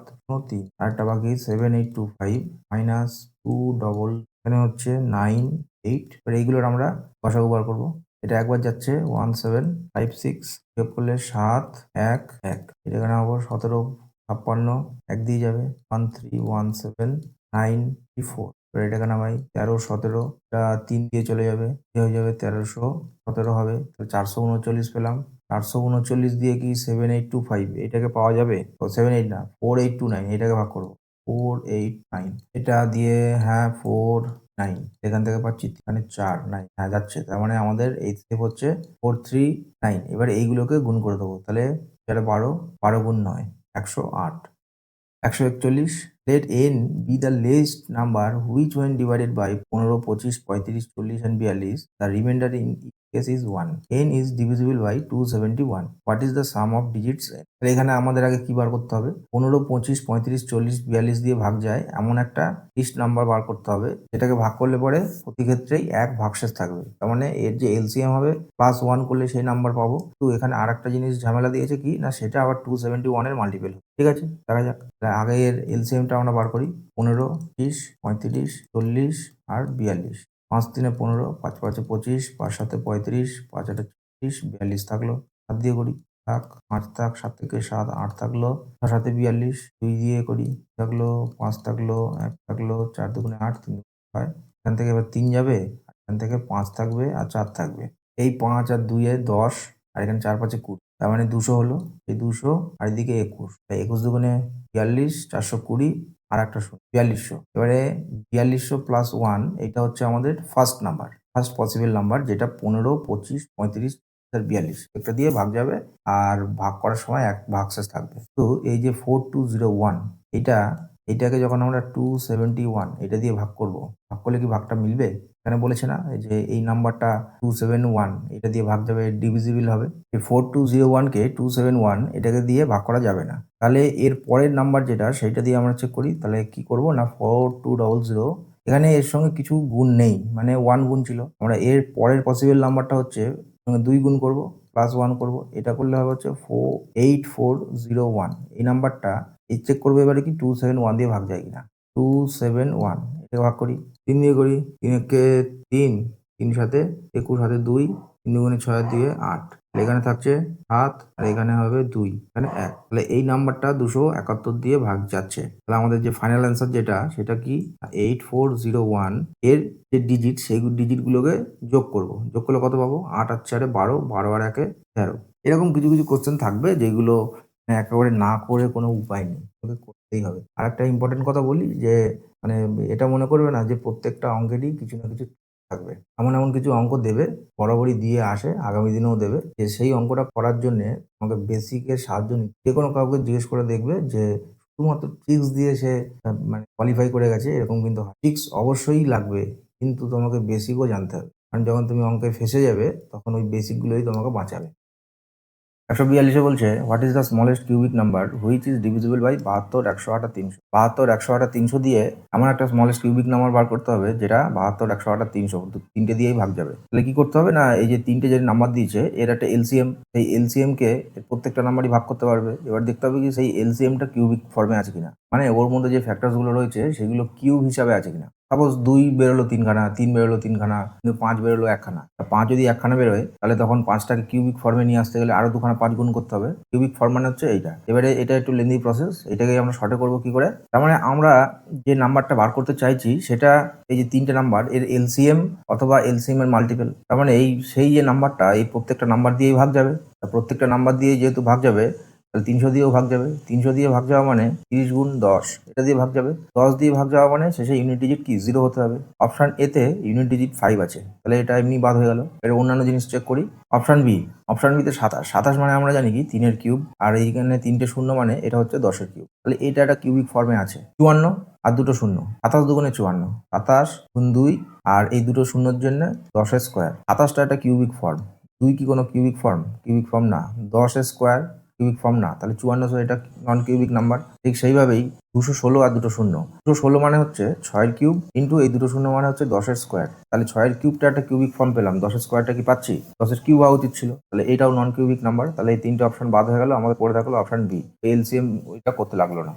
3 আরেকটা বাকি 7825 মাইনাস 2 এখানে হচ্ছে 98 এবার এইগুলোর আমরা গসাগু বার করবো এটা একবার যাচ্ছে 1756 যোগ করলে 7 1 1 এটা এখানে আবার 17 56 1 দিয়ে যাবে 13179 এবার এটা এখানে নামাই 13 17 এটা 3 দিয়ে চলে যাবে হয়ে যাবে 1317 হবে 439 পেলাম 439 দিয়ে কি 7825 এটাকে পাওয়া যাবে ও 78 না 4829 এটাকে ভাগ করবো 489 এটা দিয়ে হ্যাঁ 49 এখান থেকে পাচ্ছি এখানে 4 9 হ্যাঁ যাচ্ছে তার মানে আমাদের এই স্টেপ হচ্ছে 439 এবার এইগুলোকে গুণ করে দেবো তাহলে এটা 12 গুণ 9 108 141 let n be the least number which when divided by 15 25 35 40 and 42 the remainder in each case is 1 n is divisible by 271 what is the sum of digits n তাহলে এখানে আমাদের আগে কি বার করতে হবে 15 25 35 40 42 দিয়ে ভাগ যায় এমন একটা লিস্ট নাম্বার বার করতে হবে যেটাকে ভাগ করলে পরে প্রতি ক্ষেত্রেই এক ভাগশেষ থাকবে তার মানে এর যে এলসিএম হবে +1 করলে সেই নাম্বার পাবো তো এখানে আরেকটা জিনিস ঝামেলা দিয়েছে কি না সেটা আবার 271 এর মাল্টিপল ঠিক আছে দেখা যাক আগে এর এলসিএমটা আমরা বার করি 15 30 35 40 আর 42 5 3 15 5 5 25 5 7 35 5 8 40 42 থাকলো 7 দিয়ে করি থাক 5 থাক 7 থেকে 7 8 থাকলো 6 7 42 2 দিয়ে করি থাকলো 5 থাকলো 1 থাকলো 4 2 8 3 হয় এখান থেকে এবার 3 যাবে এখান থেকে 5 থাকবে আর 4 থাকবে এই 5 আর 2 এ 10 আর এখানে 4 5 20 তার মানে 200 হলো এই 200 আর এদিকে 21 তাই 21 দুগুণে 42 420 আর একটা 4200 এবারে 4200 প্লাস 1 এটা হচ্ছে আমাদের first number first possible number যেটা 15 25 35 আর 42 এটা দিয়ে ভাগ যাবে আর ভাগ করার সময় এক ভাগশেষ থাকবে তো এই যে 4201 এটাকে যখন আমরা 271 এটা দিয়ে ভাগ করব ভাগ করলে কি ভাগটা মিলবে এখানে বলেছে না যে এই নাম্বারটা 271 এটা দিয়ে ভাগ যাবে ডিভিজিবল হবে এই 4201 কে 271 এটাকে দিয়ে ভাগ করা যাবে না তাহলে এর পরের নাম্বার যেটা সেটা দিয়ে আমরা চেক করি তাহলে কি করব না 4200 এখানে এর সঙ্গে কিছু গুণ নেই, মানে 1 গুণ ছিল। আমরা এর পরের পসিবল নাম্বারটা হচ্ছে 2 গুণ করব, প্লাস 1 করব। এটা করলে হবে হচ্ছে 8401। এই নাম্বারটা চেক করবো এবারে কি 271 দিয়ে ভাগ যায় কিনা। 271 এটা ভাগ করি, 3 দিয়ে করি, 3 একে 3, 3 সাথে 21, হাতে 2, 3 দুগুণে 6, 2 8। এখানে থাকছে 7 আর এখানে হবে 2, এখানে 1। তাহলে এই নাম্বারটা 271 দিয়ে ভাগ যাচ্ছে। তাহলে আমাদের যে ফাইনাল অ্যান্সার যেটা, সেটা কি 8401 এর যে ডিজিট, সেই ডিজিট গুলোকে যোগ করব। যোগ করলে কত পাবো? 8 আর 4 12, 12 আর 1 13। এরকম কিছু কিছু কোশ্চেন থাকবে যেগুলো একেবারে না করে কোনো উপায় নেই, তোকে করতেই হবে। আর একটা ইম্পর্টেন্ট কথা বলি যে মানে এটা মনে করবে না যে প্রত্যেকটা অঙ্কেরই কিছু না কিছু থাকবে। এমন এমন কিছু অঙ্ক দেবে, বরাবরই দিয়ে আসে, আগামী দিনেও দেবে, যে সেই অঙ্কটা করার জন্যে আমাকে বেসিকের সাহায্য নিতে। যে কোনো কাউকে জিজ্ঞেস করে দেখবে যে শুধুমাত্র ট্রিক্স দিয়ে সে মানে কোয়ালিফাই করে গেছে, এরকম কিন্তু হয়। ট্রিক্স অবশ্যই লাগবে, কিন্তু তোমাকে বেসিকও জানতে হবে, কারণ যখন তুমি অঙ্কে ফেঁসে যাবে তখন ওই বেসিকগুলোই তোমাকে বাঁচাবে। 142 বলছে what is the smallest cubic number which is divisible by 72, 108 আর 300। 72, 108 আর 300 দিয়ে এমন একটা স্মলেস্ট কিউবিক নাম্বার বার করতে হবে যেটা 72, 108 আর 300 তিনটে দিয়েই ভাগ যাবে। তাহলে কি করতে হবে না, এই যে তিনটে যে নাম্বার দিয়েছে এর একটা এলসিএম, সেই এলসিএম কে প্রত্যেকটা নাম্বারই ভাগ করতে পারবে। এবার দেখতে হবে কি সেই এলসিএমটা কিউবিক ফর্মে আছে কিনা, মানে ওর মধ্যে যে ফ্যাক্টরস গুলো রয়েছে সেগুলো কিউব হিসাবে আছে কিনা। সাপোজ 2 বেরোলো 3খানা, 3 বেরোলো 3খানা, কিন্তু 5 বেরোলো 1খানা। 5 যদি 1খানা বেরোয় তাহলে তখন 5টাকে কিউবিক ফর্মে নিয়ে আসতে গেলে আরো 2খানা 5 গুণ করতে হবে। কিউবিক ফর্ম মানে হচ্ছে এইটা। এবারে এটা একটু লেন্দি প্রসেস, এটাকে আমরা শর্টে করবো কি করে। তার মানে আমরা যে নাম্বারটা বার করতে চাইছি সেটা এই যে তিনটে নাম্বার এর এলসিএম অথবা এলসিএম এর মাল্টিপল। তার মানে সেই যে নাম্বারটা এই প্রত্যেকটা নাম্বার দিয়েই ভাগ যাবে। প্রত্যেকটা নাম্বার দিয়ে যেহেতু ভাগ যাবে, তাহলে 300 দিয়েও ভাগ যাবে। 300 দিয়ে ভাগ যাওয়া মানে 30 গুণ 10, এটা দিয়ে ভাগ যাবে। 10 দিয়ে ভাগ যাওয়া মানে শেষে ইউনিট ডিজিট কি 0 হতে হবে। অপশন এতে ইউনিট ডিজিট 5 আছে, তাহলে এটা এমনি বাদ হয়ে গেল। এর অন্যান্য জিনিস চেক করি। অপশন বি, অপশন বিতে 27। 27 মানে আমরা জানি কি 3 এর কিউব, আর এইখানে 3টে শূন্য মানে এটা হচ্ছে 10 এর কিউব। তাহলে এটা একটা কিউবিক ফর্মে আছে। 54 আর দুটো শূন্য, 27 দুগুণে 54, 27 গুণ 2 আর এই দুটো শূন্যর জন্য 10 এর স্কোয়ার। 27টা একটা কিউবিক ফর্ম। 2 কি কোনো কিউবিক ফর্ম? কিউবিক ফর্ম না। 10 এর স্কোয়ার কিউবিক ফর্ম না, তাহলে 54 এটা নন কিউবিক নাম্বার। ঠিক সেইভাবেই 216 আর দুটো শূন্য, 216 মানে হচ্ছে 6 কিউব ইন্টু এই দুটো শূন্য মানে হচ্ছে 10 স্কোয়ার। তাহলে 6 কিউবটা একটা কিউবিক ফর্ম পেলাম, 10 স্কোয়ারটা কি পাচ্ছি? 10 কিউব হওয়া উচিত ছিল, তাহলে এটাও নন কিউবিক নাম্বার। তাহলে এই তিনটে অপশন বাদ হয়ে গেল, আমাদের পড়ে থাকলো অপশন বি। এলসিএম ওইটা করতে লাগলো না।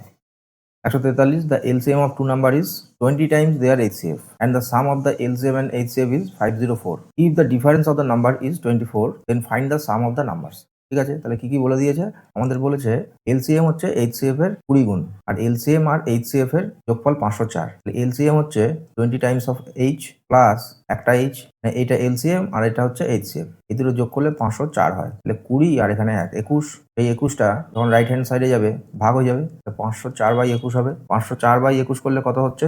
143, the LCM of two number is 20 times their HCF and the sum of the LCM and HCF is 504. If the difference of the number is 24, then find the sum of the numbers. ঠিক আছে, তাহলে কি কি বলে দিয়েছে আমাদের? বলেছে LCM হচ্ছে এইচসিএফ এর 20 গুণ, আর এলসিএম আর এইচসিএফ এর যোগফল 504। এলসিএম হচ্ছে 20 টাইমস অফ এইচ প্লাস একটা এইচ, এইটা এলসিএম আর এটা হচ্ছে এইচসিএফ। এই দুটো যোগ করলে 504 হয়। তাহলে 20 আর এখানে 1, 21। এই 21টা যখন রাইট হ্যান্ড সাইডে যাবে ভাগ হয়ে যাবে, 504/21 হবে। 504/21 করলে কত হচ্ছে?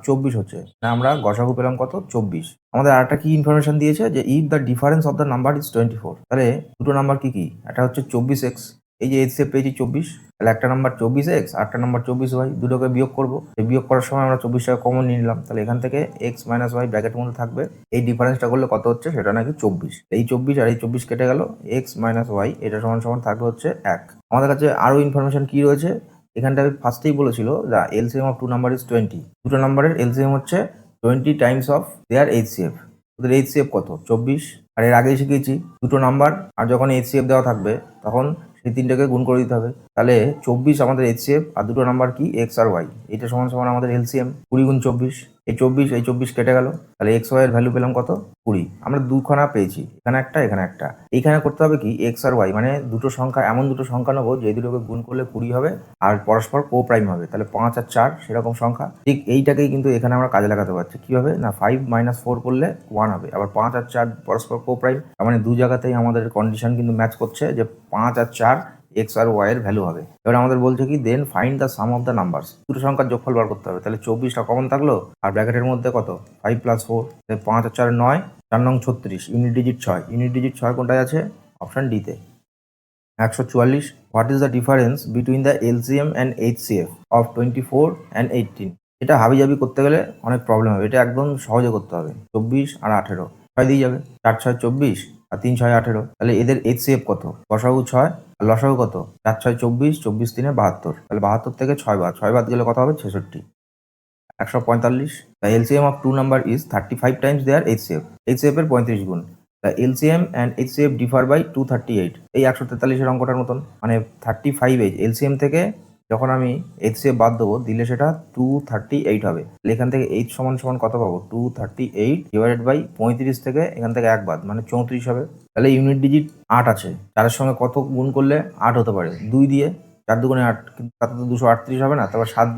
24 হচ্ছে। আমরা গসাগু পেলাম কত? 24। আমাদের আরেকটা কি ইনফরমেশন দিয়েছে যে if the difference of the number is 24। তাহলে দুটো নাম্বার কি কি? একটা হচ্ছে 24x, এই যে এইচসিএফ পেয়েছি 24, তাহলে একটা নাম্বার 24x আর একটা নাম্বার 24y, দুটোকে বিয়োগ করবো। এই বিয়োগ করার সময় আমরা 24টাকে কমন নিয়ে নিলাম, তাহলে এখান থেকে x মাইনাস ওয়াই ব্র্যাকেটের মধ্যে থাকবে। এই ডিফারেন্সটা করলে কত হচ্ছে? সেটা নাকি 24। এই 24 আর এই 24 কেটে গেল, x মাইনাস ওয়াই এটা সমান সমান থাকবে হচ্ছে 1। আমাদের কাছে আরো ইনফরমেশন কি রয়েছে এখানটা? ফার্স্টেই বলেছিল the LCM of two number is 20। দুটো নাম্বারের এলসিএম হচ্ছে 20 টাইমস অফ দেয়ার এইচসিএফ। ওদের এইচসিএফ কত? 24। আর এর আগেই শিখেছি দুটো নাম্বার আর যখন এইচসিএফ দেওয়া থাকবে তখন সেই তিনটাকে গুণ করে দিতে হবে। তাহলে 24 আমাদের এইচসিএফ আর দুটো নাম্বার কি এক্স আর ওয়াই, এটা সমান সমান আমাদের এলসিএম 20 গুণ 24। এই 24 কেটে গেল, তাহলে এক্স ওয়াই এর ভ্যালু পেলাম কত? 20। আমরা দুখানা পেয়েছি, এখানে একটা এখানে একটা। এইখানে করতে হবে কি এক্স আর ওয়াই, মানে দুটো সংখ্যা, এমন দুটো সংখ্যা নেবো যে দুটোকে গুণ করলে 20 হবে আর পরস্পর কো প্রাইম হবে। তাহলে 5 আর 4 সেরকম সংখ্যা। ঠিক এইটাকেই কিন্তু এখানে আমরা কাজে লাগাতে পারছি। কিভাবে না, 5 - 4 করলে 1 হবে, আবার 5 আর 4 পরস্পর কো প্রাইম, তার মানে দু জায়গাতেই আমাদের কন্ডিশন কিন্তু ম্যাচ করছে যে 5 আর 4 এক্স আর ওয়াই এর ভ্যালু হবে। এবার আমাদের বলছে কি then find the sum of the numbers, দুটো সংখ্যার যোগফল বার করতে হবে। তাহলে 24টা কমন থাকলো আর ব্র্যাকেটের মধ্যে কত? 5 + 4, 5 আর 4 9, 4 নং 36, ইউনিট ডিজিট 6। ইউনিট ডিজিট 6 কোনটায় আছে? অপশন ডিতে। 144, what is the difference between the LCM and HCF of 24 and 18? এটা হাবিজাবি করতে গেলে অনেক প্রবলেম হবে, এটা একদম সহজে করতে হবে। 24 আর 18 ছয় দিয়ে যাবে, 4 6 24 আর 3 6 18। তাহলে এদের এইচসিএফ কত? গসাগু 6 আর লসাগু কত? 4 6 24, 24 3 72। তাহলে 72 থেকে 6 বাদ, 6 বাদ গেলে কত হবে? 66। 145। The LCM of two number is 35 times their HCF. HCF এর 35 গুণ। The LCM and HCF differ by 238। এই 143 অঙ্কটার মতন, মানে 35 এলসিএম থেকে যখন আমি এইচসিএফ বাদ দেবো দিলে সেটা 238 হবে। তাহলে এখান থেকে এইচ সমান সমান কত পাবো? 238 ডিভাইডেড বাই 35 থেকে এখান থেকে 1 বাদ, মানে 34 হবে। তাহলে ইউনিট ডিজিট 8 আছে, 4-এর সঙ্গে কত গুণ করলে 8 হতে পারে? 2 দিয়ে, 4 দুগুণে 8, কিন্তু তাতে তো 238 হবে না। তারপর 7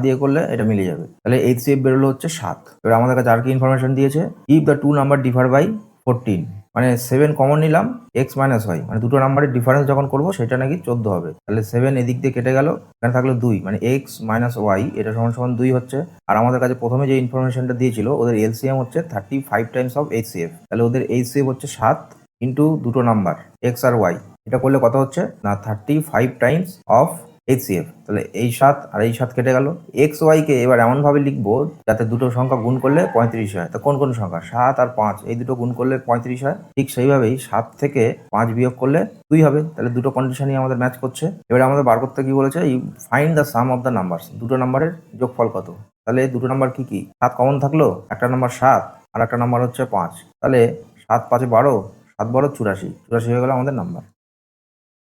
দিয়ে করলে এটা মিলে যাবে। তাহলে এইচসিএফ বেরোলো হচ্ছে 7। এবার আমাদের কাছে আর কি ইনফরমেশন দিয়েছে? If the two number differ by 14, মানে 7 কমন নিলাম, এক্স মাইনাস ওয়াই, মানে দুটো নাম্বারের ডিফারেন্স যখন করবো সেটা নাকি 14 হবে। তাহলে 7 এদিক দিয়ে কেটে গেল, এখানে থাকলো 2, মানে এক্স মাইনাস ওয়াই, এটা সমান সমান 2 হচ্ছে। আর আমাদের কাছে প্রথমে যে ইনফরমেশনটা দিয়েছিল ওদের এলসিএম হচ্ছে 35 টাইমস অফ এইচসিএফ। তাহলে ওদের এইচসিএফ হচ্ছে 7 ইন্টু দুটো নাম্বার এক্স আর ওয়াই। এটা করলে কত হচ্ছে না 35 টাইমস অফ এইচসিএফ। তাহলে এই 7 আর এই 7 কেটে গেল। এক্স ওয়াইকে এবার এমনভাবে লিখবো যাতে দুটো সংখ্যা গুণ করলে 35 হয়। তো কোন কোন সংখ্যা? 7 আর 5, এই দুটো গুণ করলে 35 হয়। ঠিক সেইভাবেই 7 থেকে 5 বিয়োগ করলে 2 হবে। তাহলে দুটো কন্ডিশনই আমাদের ম্যাচ করছে। এবারে আমাদের বার করতে কি বলেছে? You find the sum of the numbers. দুটো নাম্বারের যোগফল কত? তাহলে দুটো নাম্বার কি কি? 7 কমন থাকলো, একটা নাম্বার 7 আর একটা নাম্বার হচ্ছে 5। তাহলে 7 5 12, 7 12 84, 84 হয়ে গেল আমাদের number.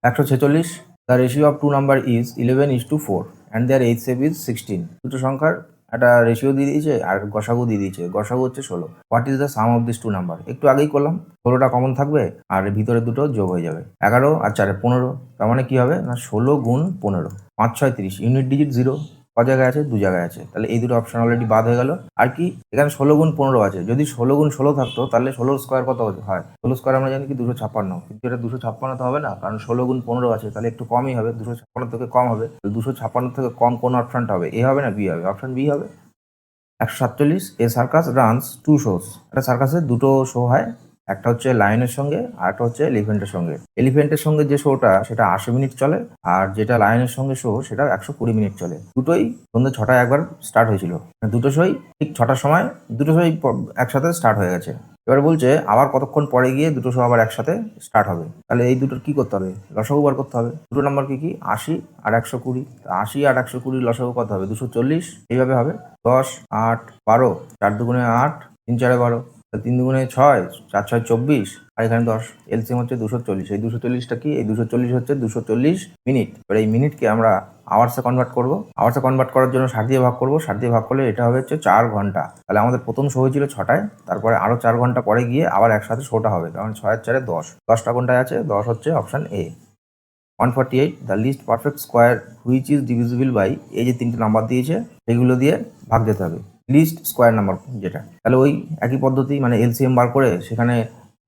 146। The ratio of two number is 11:4 and their HCF is 16। দুটো সংখ্যার একটা রেশিও দিয়ে দিয়েছে আর গসাগু দিয়ে দিয়েছে। গসাগু হচ্ছে 16। What is the sum of this two number? একটু আগেই করলাম, 16টা কমন থাকবে আর ভিতরে দুটো যোগ হয়ে যাবে। 11 আর 4 15। তার মানে কি হবে না 16 গুণ 15, 5 6 30। ইউনিট ডিজিট 0 ক জায়গায় আছে? 2 জায়গায় আছে। তাহলে এই দুটো অপশন অলরেডি বাদ হয়ে গেল। আর কি এখানে 16 গুণ 15 আছে। যদি 16 গুণ 16 থাকতো তাহলে 16 স্কোয়ার কত হয়? 16 স্কোয়ার আমরা জানি কি 256, কিন্তু এটা 256 তো হবে না, কারণ 16 গুণ 15 আছে, তাহলে একটু কমই হবে, 256 থেকে কম হবে। 256 থেকে কম কোন অপশনটা হবে? এ হবে না বি হবে? অপশন বি হবে। 147। এ সার্কাস রানস 2 শোস। একটা সার্কাসে দুটো শো হয়, একটা হচ্ছে লায়নের সঙ্গে আর একটা হচ্ছে এলিফেন্টের সঙ্গে। এলিফেন্টের সঙ্গে যে শোটা সেটা 80 মিনিট চলে, আর যেটা লায়নের সঙ্গে শো সেটা 120 মিনিট চলে। দুটোই সন্ধ্যে 6টায় একবার স্টার্ট হয়েছিল। দুটো শোই ঠিক 6টার সময় দুটো শোই একসাথে স্টার্ট হয়ে গেছে। এবার বলছে আবার কতক্ষণ পরে গিয়ে দুটো শো আবার একসাথে স্টার্ট হবে। তাহলে এই দুটোর কি করতে হবে? লসাগু বার করতে হবে। দুটো নাম্বার কি কি? 80 আর 120। 80 আর 120 লসাগু কত হবে? 240। এইভাবে হবে 10 8 12, 4 দুগুণে 8, 3 4 12, 3 দুগুণে 6, 4 6 24, আর এখানে 10। এলসিএম হচ্ছে 240। এই 240টা কি? এই 240 হচ্ছে 240 মিনিট। এবার এই মিনিটকে আমরা আওয়ার্সে কনভার্ট করবো। আওয়ার্সে কনভার্ট করার জন্য 60 দিয়ে ভাগ করবো। 60 দিয়ে ভাগ করলে এটা হবে হচ্ছে 4 ঘন্টা। তাহলে আমাদের প্রথম শো হয়েছিল 6টায়, তারপরে আরও 4 ঘন্টা পরে গিয়ে আবার একসাথে শোটা হবে, কারণ 6 আর 4 10। 10টা কোনটায় আছে? 10 হচ্ছে option A. 148। The least perfect square which is divisible by, এই যে 3টে নাম্বার দিয়েছে সেগুলো দিয়ে ভাগ যেতে হবে। লিস্ট স্কোয়ার নাম্বার যেটা, তাহলে ওই একই পদ্ধতি, মানে এলসিএম বার করে সেখানে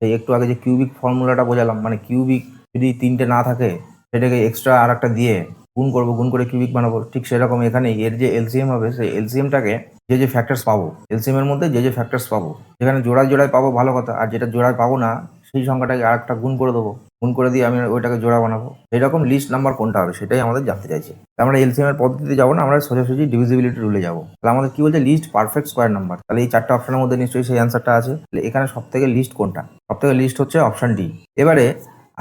এই একটু আগে যে কিউবিক ফর্মুলাটা বোঝালাম, মানে কিউবিক যদি 3টে না থাকে সেটাকে এক্সট্রা আর একটা দিয়ে গুণ করবো, গুণ করে কিউবিক বানাবো। ঠিক সেরকম এখানে এর যে এলসিএম হবে সেই এলসিএমটাকে যে ফ্যাক্টরস পাবো, এলসিএম এর মধ্যে যে ফ্যাক্টরস পাবো, যেখানে জোড়ায় জোড়ায় পাবো ভালো কথা, আর যেটা জোড়ায় পাবো না সেই সংখ্যাটাকে আর একটা গুণ করে দেবো। গুণ করে দিয়ে আমি ওইটাকে জোড়া বানাবো। এইরকম লিস্ট নাম্বার কোনটা হবে সেটাই আমাদের জানতে চাইছে। আমরা এলসিএম এর পদ্ধতিতে যাবো না, আমরা সোজাসুজি ডিভিজিবিলিটি রুলে যাবো। তাহলে আমাদের কি বলছে? Least perfect square number. তাহলে এই 4টে অপশনের মধ্যে নিশ্চয়ই সেই অ্যান্সারটা আছে। তাহলে এখানে সব থেকে লিস্ট কোনটা? সব থেকে লিস্ট হচ্ছে অপশন ডি। এবারে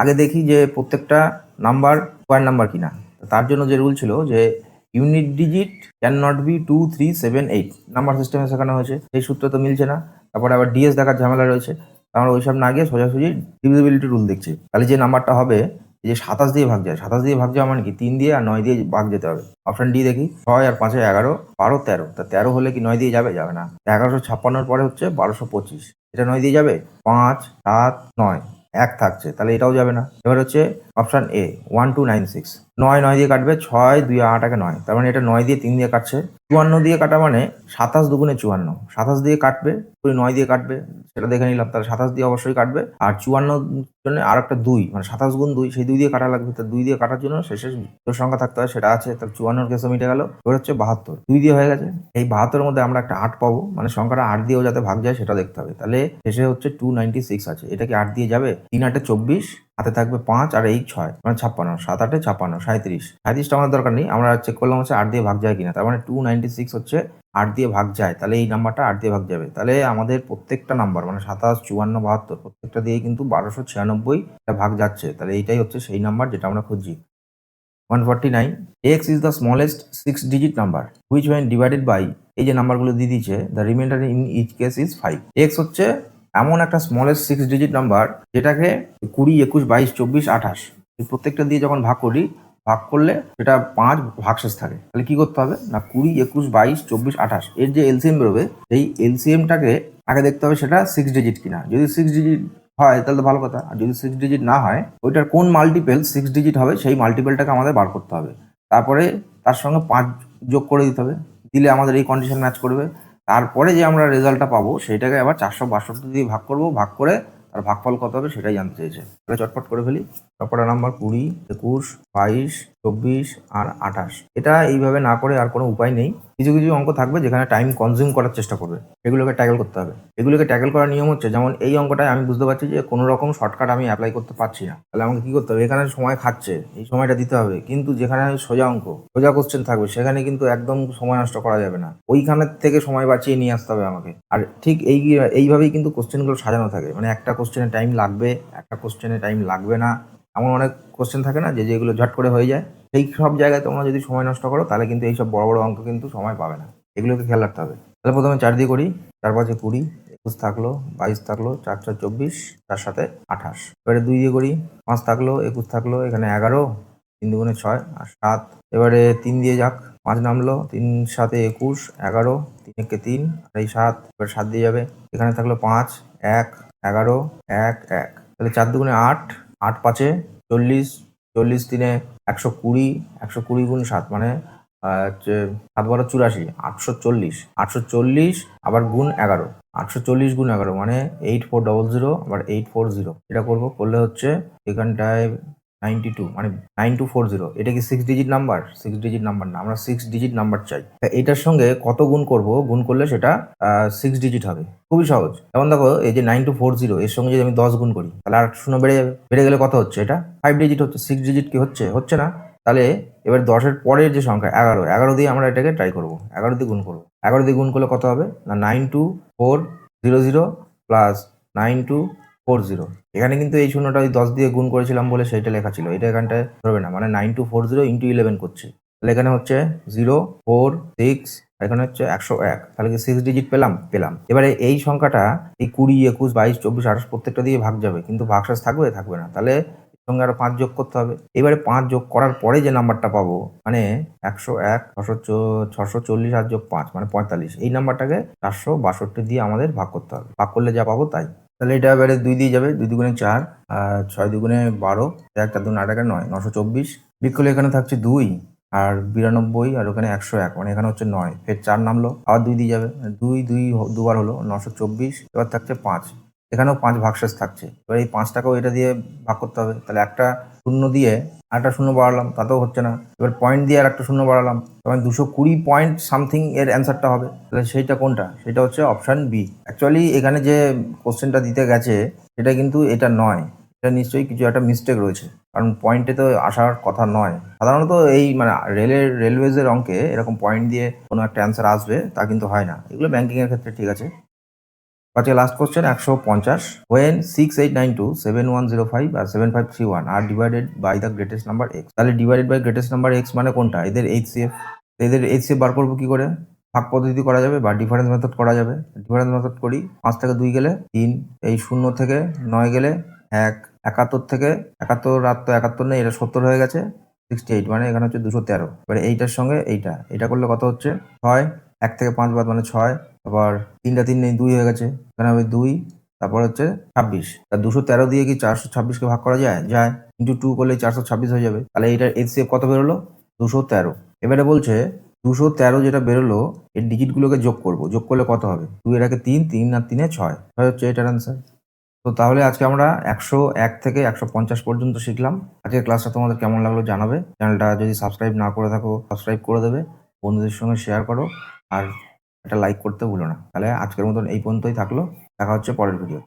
আগে দেখি যে প্রত্যেকটা নাম্বার স্কোয়ার নাম্বার কিনা। তার জন্য যে রুল ছিল যে unit digit can not be 2 3 7 8 number সিস্টেমে শেখানো হয়েছে, সেই সূত্র তো মিলছে না। তারপরে আবার ডিএস দেখার ঝামেলা রয়েছে। আমরা ওইসব না গিয়ে সোজাসুজি ডিভিজিবিলিটি রুল দেখছি। তাহলে যে নাম্বারটা হবে, এই যে 27 দিয়ে ভাগ যায়, 27 দিয়ে ভাগ যাওয়া মানে কি 3 দিয়ে আর 9 দিয়ে ভাগ যেতে হবে। অপশন ডি দেখি। 6 আর 5 11, 12 13। তা 13 হলে কি 9 দিয়ে যাবে? যাবে না। 1156 পরে হচ্ছে 1225, এটা 9 দিয়ে যাবে? 5 7 9, 1 থাকছে, তাহলে এটাও যাবে না। এবার হচ্ছে অপশন এ 1296। 9 9 দিয়ে কাটবে, 6 2 8 1 9, তার মানে এটা 9 দিয়ে 3 দিয়ে কাটছে। 54 দিয়ে কাটা মানে 27 দুগুণে 54, 27 দিয়ে কাটবে, ওই 9 দিয়ে কাটবে সেটা দেখে নিলাম। তাহলে 27 দিয়ে অবশ্যই কাটবে। আর 54 জন্য আর একটা 2, মানে 27 গুণ 2, সেই 2 দিয়ে কাটা লাগবে। তো 2 দিয়ে কাটার জন্য শেষে যে সংখ্যা থাকতে হয় সেটা আছে। তাহলে 54 কেসে মিটে গেল। এবার হচ্ছে 72, 2 দিয়ে হয়ে গেছে। এই 72 মধ্যে আমরা একটা 8 পাবো, মানে সংখ্যাটা 8 দিয়েও যাতে ভাগ যায় সেটা দেখতে হবে। তাহলে শেষে হচ্ছে 296 আছে, এটা কি 8 দিয়ে যাবে? 3 8 24, হাতে থাকবে 5 আর এই 6, মানে 56, 7 8 56, 37। 37টা আমাদের দরকার নেই, আমরা চেক করলাম হচ্ছে 8 দিয়ে ভাগ যায় কিনা। তার মানে 296 হচ্ছে 8 দিয়ে ভাগ যায়, তাহলে এই নাম্বারটা 8 দিয়ে ভাগ যাবে। তাহলে আমাদের প্রত্যেকটা নাম্বার মানে 27 54 72 প্রত্যেকটা দিয়ে কিন্তু 1296 ভাগ যাচ্ছে। তাহলে এইটাই হচ্ছে সেই নাম্বার যেটা আমরা খুঁজছি। 149. X is the smallest 6-digit number which when divided by এই যে নাম্বারগুলো দিয়ে দিয়েছে the remainder in each case is 5. X হচ্ছে এমন একটা স্মলেস্ট 6-digit নাম্বার যেটাকে 20, 21, 22, 24, 28 এই প্রত্যেকটা দিয়ে যখন ভাগ করি, ভাগ করলে সেটা 5 ভাগশেষ থাকে। তাহলে কি করতে হবে না 20, 21, 22, 24, 28 এর যে এলসিএম বেরোবে এই এলসিএমটাকে আগে দেখতে হবে সেটা 6 ডিজিট কিনা। যদি 6 ডিজিট হয় তাহলে তো ভালো কথা, আর যদি 6 ডিজিট না হয় ওইটার কোন মাল্টিপেল 6 ডিজিট হবে সেই মাল্টিপেলটাকে আমাদের বার করতে হবে। তারপরে তার সঙ্গে 5 যোগ করে দিতে হবে, দিলে আমাদের এই কন্ডিশন ম্যাচ করবে। তারপরে যে আমরা রেজাল্টটা পাবো সেইটাকে আবার 462 দিয়ে ভাগ করব, ভাগ করে আর ভাগফল কত হবে সেটাই জানতে চেয়েছে। তাহলে চটপট করে ফেলি। সবকটা নাম্বার 20, 21, 22, 24 আর 28। এটা এইভাবে না করে আর কোনো উপায় নেই। কিছু কিছু অঙ্ক থাকবে যেখানে টাইম কনজিউম করার চেষ্টা করবে, এগুলোকে ট্যাকেল করতে হবে। এগুলোকে ট্যাকেল করার নিয়ম হচ্ছে, যেমন এই অঙ্কটায় আমি বুঝতে পারছি যে কোনো রকম শর্টকাট আমি অ্যাপ্লাই করতে পারছি না, তাহলে আমাকে কি করতে হবে, এখানে সময় খাচ্ছে এই সময়টা দিতে হবে। কিন্তু যেখানে সোজা অঙ্ক, সোজা কোশ্চেন থাকবে সেখানে কিন্তু একদম সময় নষ্ট করা যাবে না, ওইখানের থেকে সময় বাঁচিয়ে নিয়ে আসতে হবে আমাকে। আর ঠিক এইভাবেই কিন্তু কোশ্চেনগুলো সাজানো থাকে, মানে একটা কোশ্চেনে টাইম লাগবে, একটা কোশ্চেনে টাইম লাগবে না, এমন অনেক কোশ্চেন থাকে না যেগুলো ঝট করে হয়ে যায়। সেই সব জায়গায় তোমরা যদি সময় নষ্ট করো তাহলে কিন্তু এইসব বড় বড় অঙ্ক কিন্তু সময় পাবে না, এগুলোকে খেয়াল রাখতে হবে। তাহলে প্রথমে 4 দিয়ে করি, 4 5 20, 21 থাকলো, 22 থাকলো, 4 4 24, তার সাথে 28। এবারে 2 দিয়ে করি, 5 থাকলো, 21 থাকলো, এখানে 11, 3 দুগুণে 6 আর 7। এবারে 3 দিয়ে যাক, 5 নামলো, 3 7 21, 11, 3 একে 3 আর এই 7, এবার 7 দিয়ে যাবে, এখানে থাকলো 5 1 11 1 1। তাহলে 4 দুগুণে 8, 8 5 40, 40 3 120, 120 গুণ 7 মানে 7 12 84, 840, 840 আবার গুণ 11, 840 গুণ 11 মানে 8400 আবার 840। এটা করলে হচ্ছে এখানটায় 92 মানে 9240। এটা কি 6 ডিজিট নাম্বার? 6 ডিজিট নাম্বার না, আমরা 6 ডিজিট নাম্বার চাই। এটার সঙ্গে কত গুণ করব, গুণ করলে সেটা 6 ডিজিট হবে। খুবই সহজ। যেমন দেখো এই যে 9240 এর সঙ্গে যদি আমি 10 গুণ করি তাহলে আর 0 বেড়ে যাবে, বেড়ে গেলে কত হচ্ছে, এটা 5 ডিজিট হচ্ছে। 6 ডিজিট কি হচ্ছে না। তাহলে এবার 10-এর পরের যে সংখ্যা 11, 11 দিয়ে আমরা এটাকে ট্রাই করব, 11 দিয়ে গুণ করবো। 11 দিয়ে গুণ করলে কত হবে না 92400 প্লাস 9240। এখানে কিন্তু এই শূন্যটা ওই 10 দিয়ে গুণ করেছিলাম বলে সেইটা লেখা ছিল, এটা এখানটায় ধরবে না, মানে 9240 ইন্টু 11 করছে। তাহলে এখানে হচ্ছে 0 4 6, এখানে হচ্ছে 101। তাহলে কি 6 ডিজিট পেলাম। এবারে এই সংখ্যাটা এই 20 21 22 24 28 প্রত্যেকটা দিয়ে ভাগ যাবে, কিন্তু ভাগশেষ থাকবে না। তাহলে সঙ্গে আরো 5 যোগ করতে হবে। এবারে 5 যোগ করার পরে যে নাম্বারটা পাবো মানে 101 640 আর যোগ 5 মানে 45, এই নাম্বারটাকে 462 দিয়ে আমাদের ভাগ করতে হবে। ভাগ করলে যা পাবো তাই। তাহলে এটা এবারে 2 দিয়ে যাবে, 2 দুগুণে 4 আর 6 দুগুণে 12, 1 4 দুগুণে 8 9, 924। বিয়োগ করলে এখানে থাকছে 2 আর 92 আর ওখানে 101 মানে এখানে হচ্ছে 9। ফের 4 নামলো, আবার 2 দিয়ে যাবে, 2 2 দুবার হলো 924। এবার থাকছে 5, এখানেও 5 ভাগশেষ থাকছে। এবার এই 5টাকেও এটা দিয়ে ভাগ করতে হবে। তাহলে একটা শূন্য দিয়ে আরেকটা শূন্য বাড়ালাম, তাতেও হচ্ছে না। এবার পয়েন্ট দিয়ে আর একটা শূন্য বাড়ালাম, তখন 220 পয়েন্ট সামথিং এর অ্যান্সারটা হবে। তাহলে সেইটা কোনটা, সেটা হচ্ছে অপশান বি। অ্যাকচুয়ালি এখানে যে কোশ্চেনটা দিতে গেছে সেটা কিন্তু এটা নয়, এটা নিশ্চয়ই কিছু একটা মিস্টেক রয়েছে, কারণ পয়েন্টে তো আসার কথা নয়। সাধারণত এই মানে রেলওয়েজের অঙ্কে এরকম পয়েন্ট দিয়ে কোনো একটা অ্যান্সার আসবে তা কিন্তু হয় না, এগুলো ব্যাঙ্কিংয়ের ক্ষেত্রে ঠিক আছে। আচ্ছা লাস্ট কোশ্চেন 150, when 6892 7105 আর 7531 আর divided by the greatest number X. তাহলে divided by greatest number X মানে কোনটা, এদের এইচসিএফ। এদের এইচসিএফ বার করবো কি করে, ভাগ পদ্ধতি করা যাবে বা ডিফারেন্স মেথড করা যাবে। ডিফারেন্স মেথড করি, 5 থেকে 2 গেলে 3, এই 0 থেকে 9 গেলে 1, 71 থেকে 71 আর তো 71 নেই, এটা 70 হয়ে গেছে, 68 মানে এখানে হচ্ছে 213। এবারে এইটার সঙ্গে এইটা করলে কত হচ্ছে 6, 1 থেকে 5 বাদ মানে 6, আবার 3টা 3 নেই 2 হয়ে গেছে, এখানে হবে 2, তারপর হচ্ছে 26। তা 213 দিয়ে কি 426কে ভাগ করা যায়? ইন্টু 2 করলে 426 হয়ে যাবে। তাহলে এইটার এইচসিএফ কত বেরোলো 213। এবারে বলছে 213 যেটা বেরোলো এর ডিজিটগুলোকে যোগ করবো, যোগ করলে কত হবে, 2 এর আগে 3, 3 আর 3 6 হচ্ছে এটার অ্যান্সার। তো তাহলে আজকে আমরা 101 থেকে 150 পর্যন্ত শিখলাম। আজকের ক্লাসটা তোমাদের কেমন লাগলো জানাবে। চ্যানেলটা যদি সাবস্ক্রাইব না করে থাকো সাবস্ক্রাইব করে দেবে, বন্ধুদের সঙ্গে শেয়ার করো, আর একটা লাইক করতে ভুলো না। তাহলে আজকের মতন এই পর্যন্তই থাকলো, দেখা হচ্ছে পরের ভিডিও।